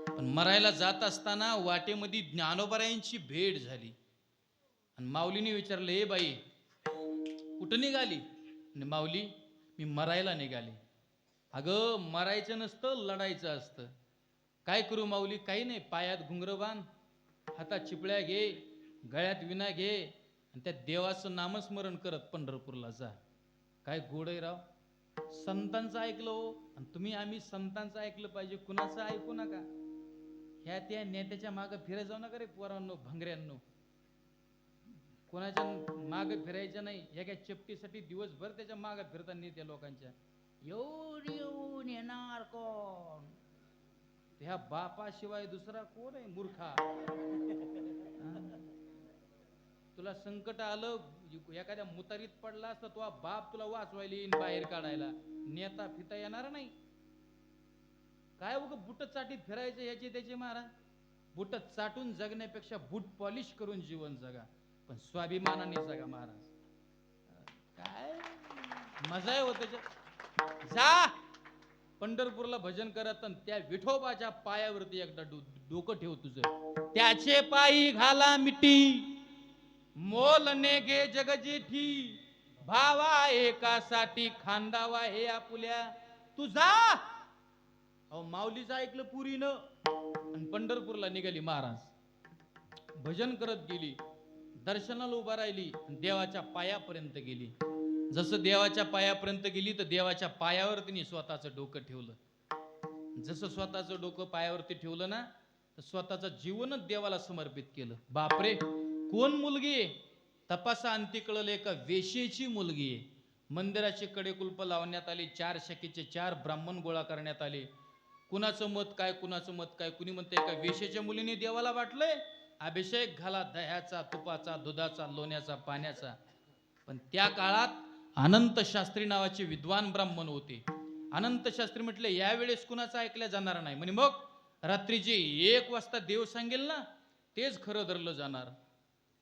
पण मरायला जात असताना वाटेमध्ये ज्ञानोबारायांची भेट झाली. आणि माऊलीने विचारलं, ए बाई, कुठं निघाली? आणि माऊली, मी मरायला निघाली. अगं, मरायचं नसतं, लढायचं असतं. काय करू माऊली? काही नाही, पायात घुंगरं बांध, हातात चिपळ्या घे, गळ्यात विना घे, आणि त्या देवाचं नामस्मरण करत पंढरपूरला जा. काय गोड आहे राव. संतांचं ऐकलं हो, आणि तुम्ही आम्ही संतांचं ऐकलं पाहिजे, कुणाचं ऐकू नका. ह्या त्या नेत्याच्या मागं फिरायला जाऊ नका रे पोरांनो, भंगऱ्यांनो. कोणाच्या मागं फिरायचं नाही. एका चपटीसाठी दिवसभर त्याच्या मागं फिरतात नेत्या लोकांच्या. येऊन येणार कोण? ह्या बापाशिवाय दुसरा कोण आहे मूर्खा? तुला संकट आलं, एखाद्या मुतारीत पडला असता, तो बाप तुला वाचवायला येईन, बाहेर काढायला. नेता फिता येणार नाही. काय उग बुट चाटीत फिरायचं याची त्याची महाराज. बुट चाटून जगण्यापेक्षा बूट पॉलिश करून जीवन जगा, पण स्वाभिमानाने जगा महाराज. काय मजा आहे हो त्याच्यात. जा पंढरपूरला भजन करत, त्या विठोबाच्या पायावरती एकदा डोकं ठेव तुझं. त्याचे पायी घाला मिठी, मोल नेगे जग जेठी. भावा एकासाठी खांदावा हे आपुल्या. तुझा अहो माऊलीचं ऐकलं पुरीनं, आणि पंढरपूरला निघाली महाराज. भजन करत गेली, दर्शनाला उभा राहिली, देवाच्या पायापर्यंत गेली. जसं देवाच्या पायापर्यंत गेली, तर देवाच्या पायावर तिने स्वतःचं डोकं ठेवलं. जसं स्वतःचं डोकं पायावरती ठेवलं ना, तर स्वतःचं जीवनच देवाला समर्पित केलं. बापरे, कोण मुलगी आहे? तपासा अंती कळलं, एका वेश्येची मुलगी आहे. मंदिराचे कडेकुलप लावण्यात आले, 4 शकीचे 4 ब्राह्मण गोळा करण्यात आले. कुणाचं मत काय, कुणाचं मत काय. कुणी म्हणते एका वेश्येच्या मुलीने देवाला वाटलंय अभिषेक घाला, दह्याचा, तुपाचा, दुधाचा, लोण्याचा, पाण्याचा. पण त्या काळात अनंत शास्त्री नावाचे विद्वान ब्राह्मण होते. अनंत शास्त्री म्हटले, यावेळेस कुणाचं ऐकल्या जाणार नाही. म्हणे मग रात्रीचे 1 वाजता देव सांगेल ना, तेच खरं धरलं जाणार.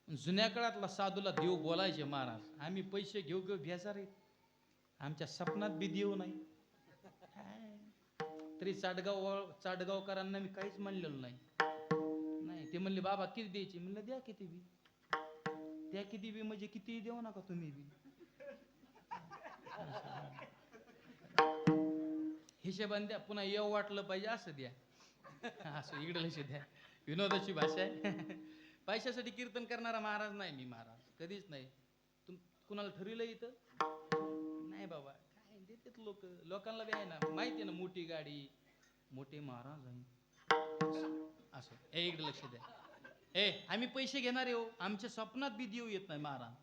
जुन्या काळातला साधूला देव बोलायचे, महाराज आम्ही पैसे घेऊ घेऊ बेजार आहेत, आमच्या सपनात बी देव नाही. तरी चाडगावकरांना मी काहीच म्हणलेलं नाही. ते म्हणले, बाबा किती द्यायची? म्हणलं द्या किती बी. द्या किती बी म्हणजे किती देऊ नका तुम्ही बी. हिशेबान द्या, पुन्हा येऊ वाटलं पाहिजे असं द्या. असं इकडे लक्ष द्या. विनोदाची भाषा आहे. पैशासाठी कीर्तन करणारा महाराज नाही मी, महाराज कधीच नाही. कुणाला ठरविलं इथं? नाही बाबा, काय देतात लोक. लोकांना बी आहे ना, माहिती आहे ना, मोठी गाडी, मोठे महाराज आहे असं. इकडे लक्ष द्या. आम्ही पैसे घेणारे हो, आमच्या स्वप्नात बी देव येत नाही महाराज.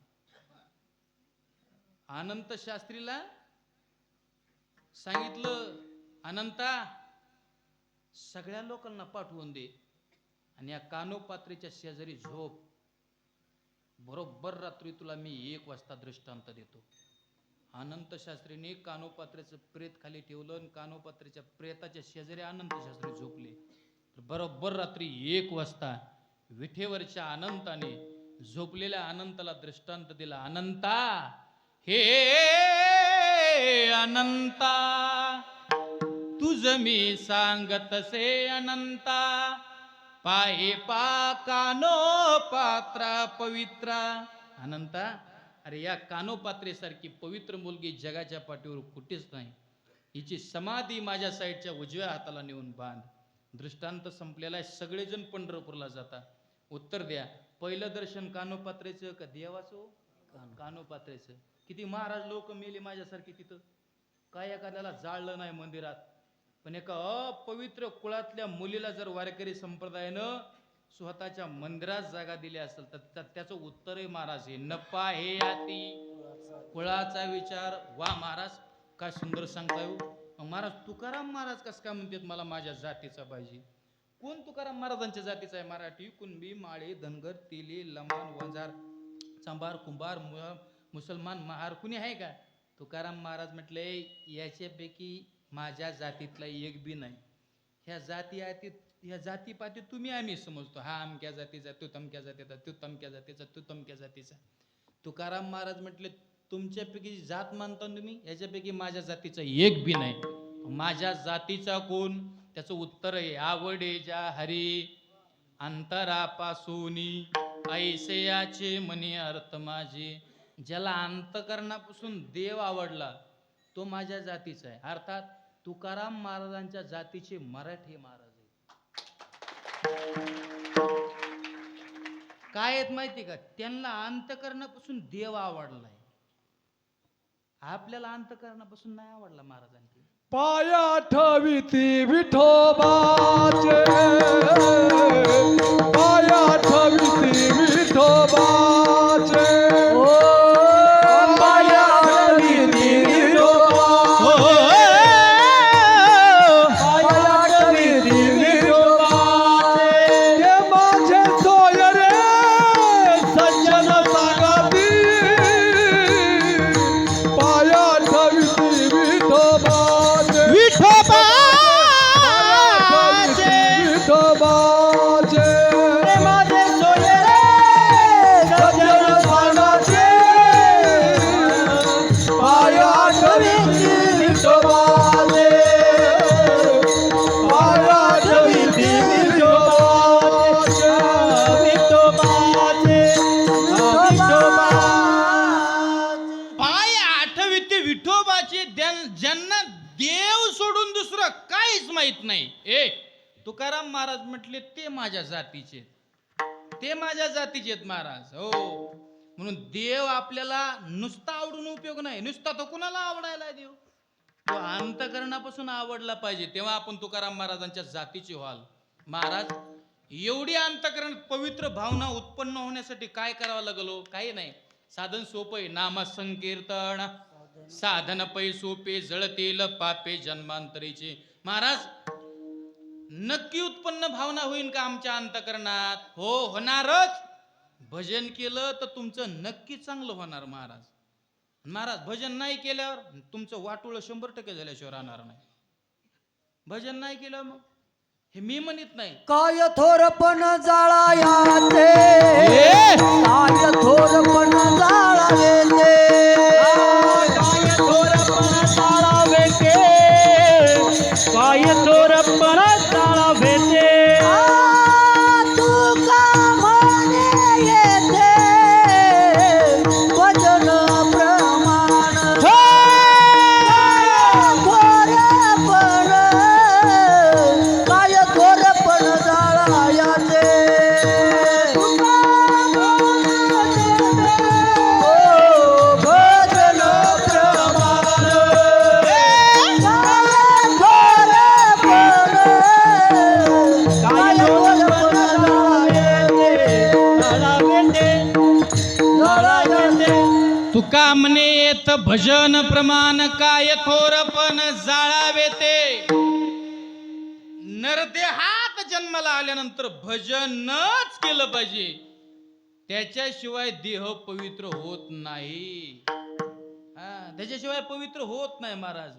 अनंत शास्त्रीला सांगितलं, अनंता सगळ्या लोकांना पाठवून दे, आणि या कानोपात्रेच्या शेजारी झोप. बरोबर रात्री तुला मी 1 वाजता दृष्टांत देतो. अनंत शास्त्रीने कानोपात्रेचं प्रेत खाली ठेवलं, आणि कानोपात्रेच्या प्रेताच्या शेजारी अनंत शास्त्री झोपले. बरोबर रात्री 1 वाजता विठेवरच्या अनंताने झोपलेल्या अनंताला दृष्टांत दिला. अनंता, हे अनंता, तुझ मी सांगतसे अनंता. पाहे पा कानोपात्रा पवित्रा. अनंता, अरे या कानोपात्रेसारखी पवित्र मुलगी जगाच्या पाठीवर कुठेच नाही. हिची समाधी माझ्या साईडच्या उजव्या हाताला नेऊन बांध. दृष्टांत संपलेला आहे. सगळेजण पंढरपूरला जाता. उत्तर द्या, पहिलं दर्शन कानोपात्रेचं का देवाचं? कानोपात्रेचं. किती महाराज लोक मेले माझ्यासारखी तिथं, काय एखाद्याला जाळलं नाही मंदिरात. पण एका अपवित्र कुळातल्या मुलीला जर वारकरी संप्रदायानं स्वतःच्या मंदिरात जागा दिली असेल तर त्याचं उत्तर आहे महाराज हे नप्पा हे याती कुळाचा विचार. वा महाराज काय सुंदर सांगताय हो. महाराज तुकाराम महाराज कस काय म्हणतात मला माझ्या जातीचा पाहिजे. कोण तुकाराम महाराजांच्या जातीचा आहे? मराठी, कुणबी, माळे, धनगर, तेली, लमाण, वंजार, चांभार, कुंभार, मुसलमान, महार कुणी आहे का? तुकाराम महाराज म्हटले याच्यापैकी माझ्या जातीतला एक बी नाही. ह्या जातीपाती तुम्ही आम्ही समजतो, हा अमक्या जातीचा, तू तमक्या जातीचा, तू तमक्या जातीचा, तू तमक्या जातीचा. तुकाराम महाराज म्हटले तुमच्यापैकी जात मानता तुम्ही, याच्यापैकी माझ्या जातीचा एक बी नाही. माझ्या जातीचा कोण? त्याचं उत्तर आहे आवडे ज्या हरी अंतरापासून ऐसयाचे मनी अर्थ माझे. ज्याला अंतकरणापासून देव आवडला तो माझ्या जातीचा आहे. अर्थात तुकाराम महाराजांच्या जातीचे मराठी महाराज काय आहेत माहिती का? त्यांना अंतकरणापासून देव आवडलाय, आपल्याला अंतकरणापासून नाही आवडला महाराजांची. पाया ठविती विठोबाचे, पाया ठविती विठोबाचे, पाया ठविती विठोबाचे, पाया ठविती विठोबाचे. हे माझे सोय रे सज्जन सांगती, पाया ठविती विठोबाचे, विठोबाचे, हे माझे सोय रे सज्जन सांगती, पाया ठविती विठोबाचे, पाया ठविती विठोबाचे, विठोबाचे, विठोबाचे. पाय आठविते विठोबाचे. ज्यांना देव सोडून दुसरं काहीच माहित नाही. तुकाराम महाराज म्हटले ते माझ्या जातीचे, ते माझ्या जातीचे आहेत महाराज. हो, म्हणून देव आपल्याला नुसता आवडून उपयोग नाही. नुसता तो कुणाला आवडायला देव, तो अंतकरणापासून आवडला पाहिजे, तेव्हा आपण तुकाराम महाराजांच्या जातीचे व्हाल. महाराज एवढी अंतकरण पवित्र भावना उत्पन्न होण्यासाठी काय करावं लागलो? काही नाही, साधन सोपं आहे. नाम संकीर्तन साधन पै सोपे, जळतील पापे जन्मांतरीचे. महाराज नक्की उत्पन्न भावना होईल का आमच्या अंतकरणात? हो, होणारच. भजन केलं तर तुमचं नक्की चांगलं होणार महाराज. महाराज भजन नाही केल्यावर तुमचं वाटोळं 100% झाल्याशिवाय राहणार नाही. भजन नाही केलं मग हे मी म्हणत नाही. काय थोरपण जाळायाचे, काय थोरपण जाळावेते, काय थोरपण जाळावेते, काय थोरपण जाळावेते. तुका म्हणे येते वचन प्रमाण, काय थोरपण जाळायाचे. तुका म्हणे येत भजन प्रमाण, काय थोरपण जाळावे ते. नरदेहात जन्माला आल्यानंतर भजनच केलं पाहिजे, त्याच्याशिवाय देह पवित्र होत नाही. त्याच्याशिवाय पवित्र होत नाही महाराज.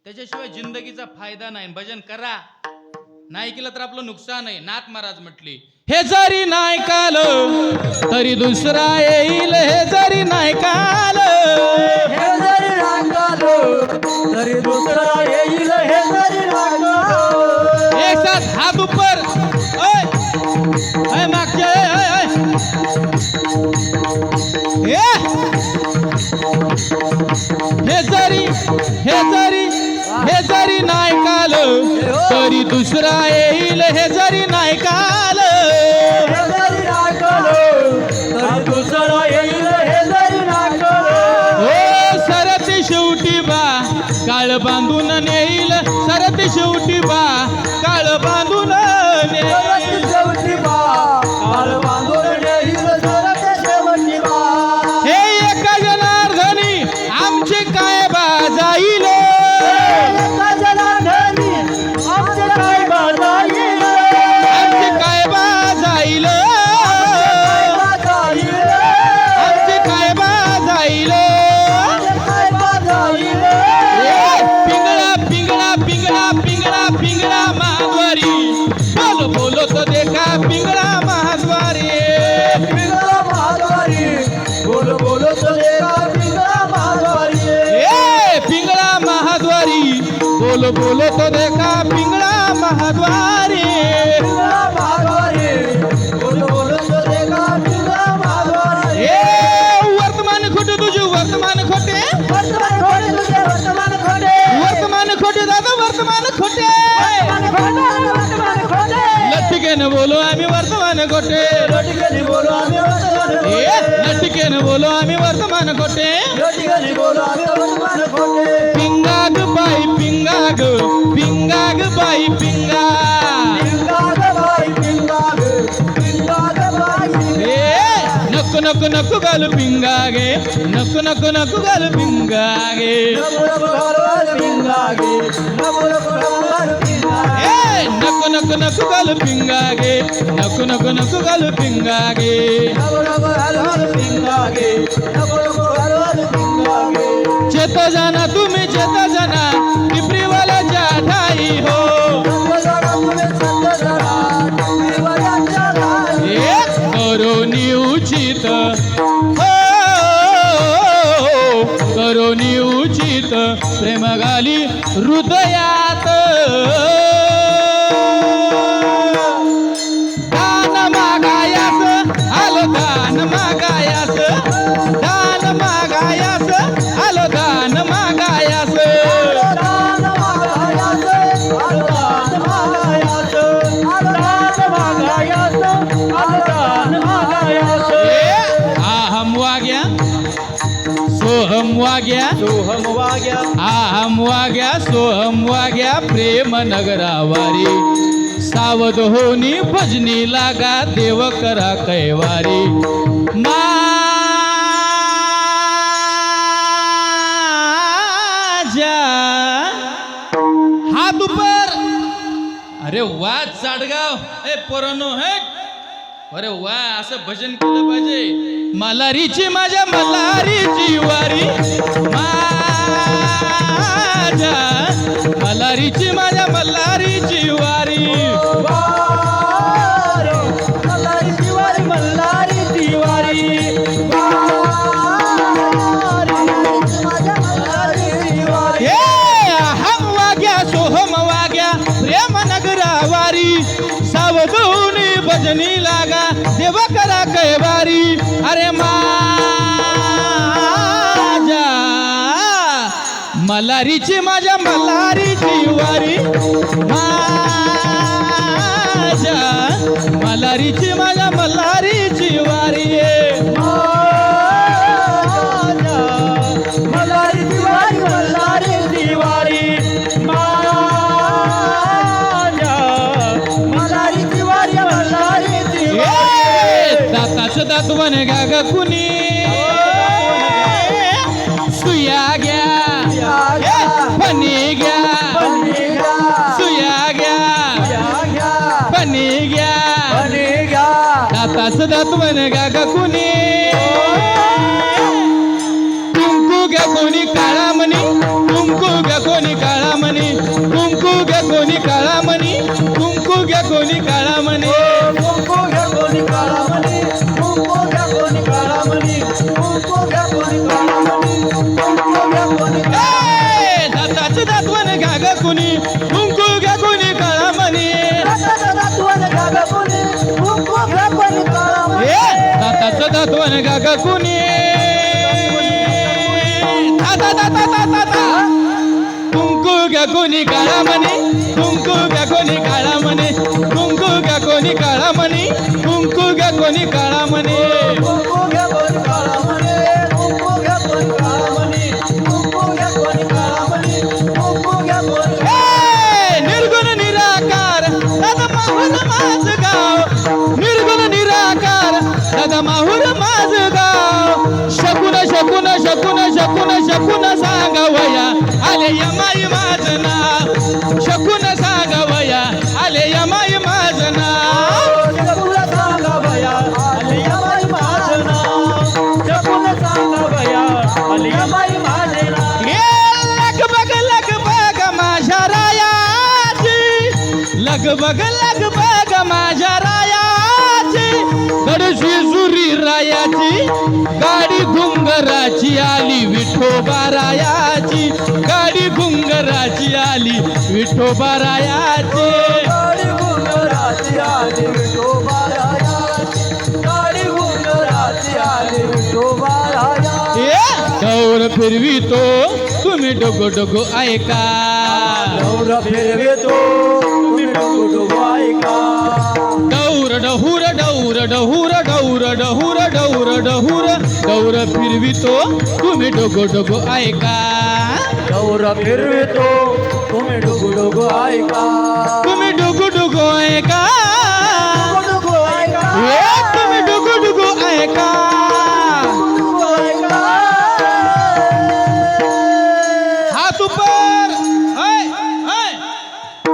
त्याच्याशिवाय जिंदगीचा फायदा नाही. भजन करा, नाही केलं तर आपलं नुकसान आहे. नाथ महाराज म्हटले हे जरी नाही काल तरी दुसरा येईल, हे जरी नाही काल, हे जरी रागालो तरी दुसरा येईल, हे जरी रागालो. एक साथ हात ऊपर, मागचे हे जरी नाही काल तरी दुसरा येईल, हे जरी नाही काल, हे जरी रागालो तरी दुसरा येईल, हे जरी काळ बांधून नेईल सरत शेवटी बा काळ बांधून नेईल सरत शेवटी बा काळ बांधून नेईल सरत शेवटी बा हे एका जनार्दनी आमचे काय बा जाईल एका जनार्दनी आमचे काय बा जाईल आमचे काय बा जाईल काय बा जाईल आमचे काय बा जाईल काय बा जाईल पिंगळा पिंगळा पिंगळा पिंगळा पिंगळा महाद्वारी बोल बोलो तो देखा पिंगळा महाद्वारी पिंगळा महाद्वारी बोल बोल चलेगा पिंगळा महाद्वारी ए पिंगळा महाद्वारी बोल बोलो तो देखा पिंगळा महाद्वारी पिंगळा महाद्वारी बोल बोल चलेगा पिंगळा महाद्वारी ए वर्तमान खोटे तुझे वर्तमान खोटे वर्तमान खोटे तुझे वर्तमान खोटे वर्तमान खोटे दादा वर्तमान खोटे वर्तमान खोटे लठ्ठीकेनं बोलो आम्ही वर्तमान खोटे लोटिकली बोलो आम्ही वर्तमान ए खोटे लठ्ठीकेनं बोलो आम्ही वर्तमान खोटे लोटिकली बोलो आम्ही वर्तमान खोटे पिंगाग बाई पिंगाग पिंगाग बाई पिंगा पिंगाग बाई पिंगाग पिंगाग बाई ए नको नको नको घालू पिंगागे नको नको नको घालू पिंगागे ए नको नको नको घालू पिंगागे नको नको नको घालू पिंगागे चेत जाना तुम्ही चेत जाना पिपरीवाल्याच्या ठाई हो ए करोनी उचित हो करोनी उचित प्रेम घाली हृदयात दान मागायास आलो दान मागायास दान मागायास आलो दान मागायास अहम वाग्या सोहम वाग्या सोहम वाग्या अहम वाग्या सोहम वाग्या प्रेम नगरावारी सावध होनी भजनी लागा देव करा कैवारी माझ्या हात उपर अरे वा चाडगाव ए पोरांनो हे अरे वा असं भजन केलं पाहिजे मल्हारीची माझ्या मल्हारीची वारी माझ्या मल्हारीची माझ्या मल्हारीची वारी मल्हारी तिवारी मल्हारी तिवारी माझ्या मल्हारी तिवारी हे हम वाग्या सोहम वाग्या प्रेम नगरा वारी सावधूनी भजनी लागा देव करा कैवारी अरे माझ्या मल्हारीची माझ्या मल्हारीची वारी माझ्या मल्हारीची माझ्या मल्हारीची वारी मल्हारी तिवारी मल्हारी तिवारी मल्हारी तिवारी मल्हारी तिवारी दाताच दातवन गाग कुणी सुया घ्या फणी घ्या सुया घ्या फणी घ्या दाताच दातवन गाग कुणी कुंकू घ्या कोणी काळा मणी कुंकू घ्या कोणी काळा मणी कुंकू घ्या कोणी काळा मणी कुंकू घ्या कोणी काळा मणी कुंकू घ्या कोणी काळा मणी कुंकू घ्या कोणी काळा मणी कुंकू घ्या कोणी काळा मणी कुंकू घ्या कोणी दाताच दातवन गाग कुणी कुंकू घ्या कोणी काळा मणी दाताच दातवन गाग कुणी कुंकू घ्या कोणी काळा मणी कुंकू घ्या कोणी काळा मणी कुंकू घ्या कोणी काळा मणी कुंकू घ्या कोणी काळा मणी कुंकू घ्या कोणी काळा मणी कुंकू घ्या कोणी काळा मणी कुंकू घ्या कोणी काळा मणी माहूर माझ गाव निर्गुण निराकार दादा माहूर माझ गाव शकून शकून शकून शकून शकून सांगावया आले यमाई माझ नाव शकून सांगावया आले यमाई माझ नाव जगुला सांगा बया आलिया बाई माझं नाव जगुला सांगा बया आलिया बाई माझे नाव लगबग माझ्या रायाची लगबग माझ्या रायाची गडशी सुरी रायाची गाडी घुंगराची आली विठोबा रायाची गाडी घुंगराची आली विठोबा रायाची गाडी गुंगराची आली विठोबारायाची गाडी गुंगराची आली विठोबारायाची गौर फिरवितो तुम्ही डोगो डोगो ऐका गौर फिरवितो तुम्ही डोगो डोगो ऐका डौर डहुर डौर डहुर डौर डहुर डौर डहुर डौर फिरवितो तुम्ही डोगो डोगो ऐका गौर फिरवितो तुम्ही डोगो डोगो ऐका तुम्ही डोगो डोगो ऐका डोगो ऐका तुम्ही डोगो डोगो ऐका डोगो ऐका हात ऊपर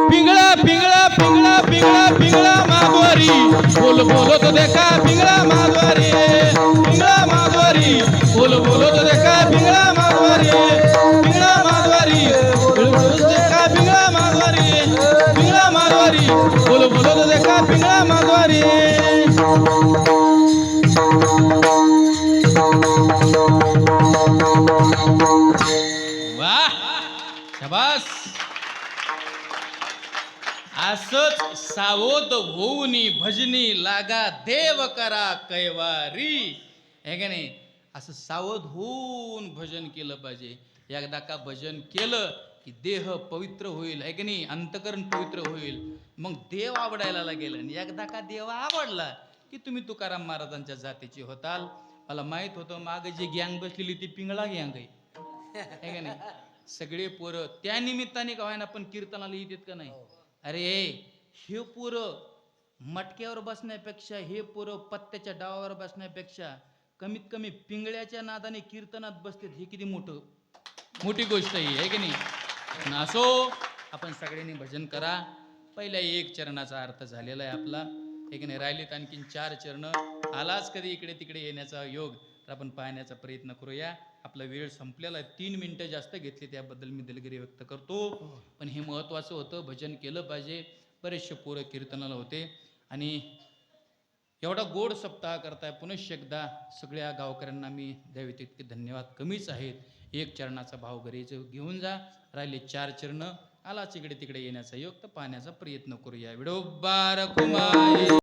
पिंगळा पिंगळा पिंगळा पिंगळा पिंगळा माधवारी बोल बोलत देखा पिंगळा माधवारी पिंगळा माधवारी बोल बोलत देखा पिंगळा माधवारी पिंगळा माधवारी बोल बोलत देखा पिंगळा माधवारी पिंगळा माधवारी बोल बोलत देखा पिंगळा माधवारी वाह शाबास असंच सावध होऊन भजनी लागा देव करा कैवारी हे का नाही असं सावध होऊन भजन केलं पाहिजे एकदा का भजन केलं की देह पवित्र होईल आहे की नाही अंतकरण पवित्र होईल मग देव आवडायला लागेल आणि एकदा का देव आवडला की तुम्ही तुकाराम महाराजांच्या जातीचे होताल मला माहित होतं मागे जी गँग बसलेली ती पिंगळा गँग आहे का नाही सगळे पोरं त्या निमित्ताने का व्हायना पण कीर्तनाला येतात का नाही अरे हे पोरं मटक्यावर बसण्यापेक्षा हे पोरं पत्त्याच्या डावावर बसण्यापेक्षा कमीत कमी पिंगळ्याच्या नादाने कीर्तनात बसतात हे किती मोठी गोष्ट आहे की नाही पण असो आपण सगळ्यांनी भजन करा पहिल्या एक चरणाचा अर्थ झालेला आहे आपला हे की नाही राहिलेत आणखीन 4 चरण आलाच कधी इकडे तिकडे येण्याचा योग तर आपण पाहण्याचा प्रयत्न करूया आपला वेळ संपलेला आहे 3 मिनिटं जास्त घेतली त्याबद्दल मी दिलगिरी व्यक्त करतो पण हे महत्त्वाचं होतं भजन केलं पाहिजे बरेचसे पोरं कीर्तनाला होते आणि एवढा गोड सप्ताह करताय पुनश्च एकदा सगळ्या गावकऱ्यांना मी द्यावे तितके धन्यवाद कमीच आहेत 1 चरणाचा भाव घरी घेऊन जा राहिले 4 चरण आलाच इकडे तिकडे येण्याचा योग तर पाहण्याचा प्रयत्न करूया विडोबार कुमार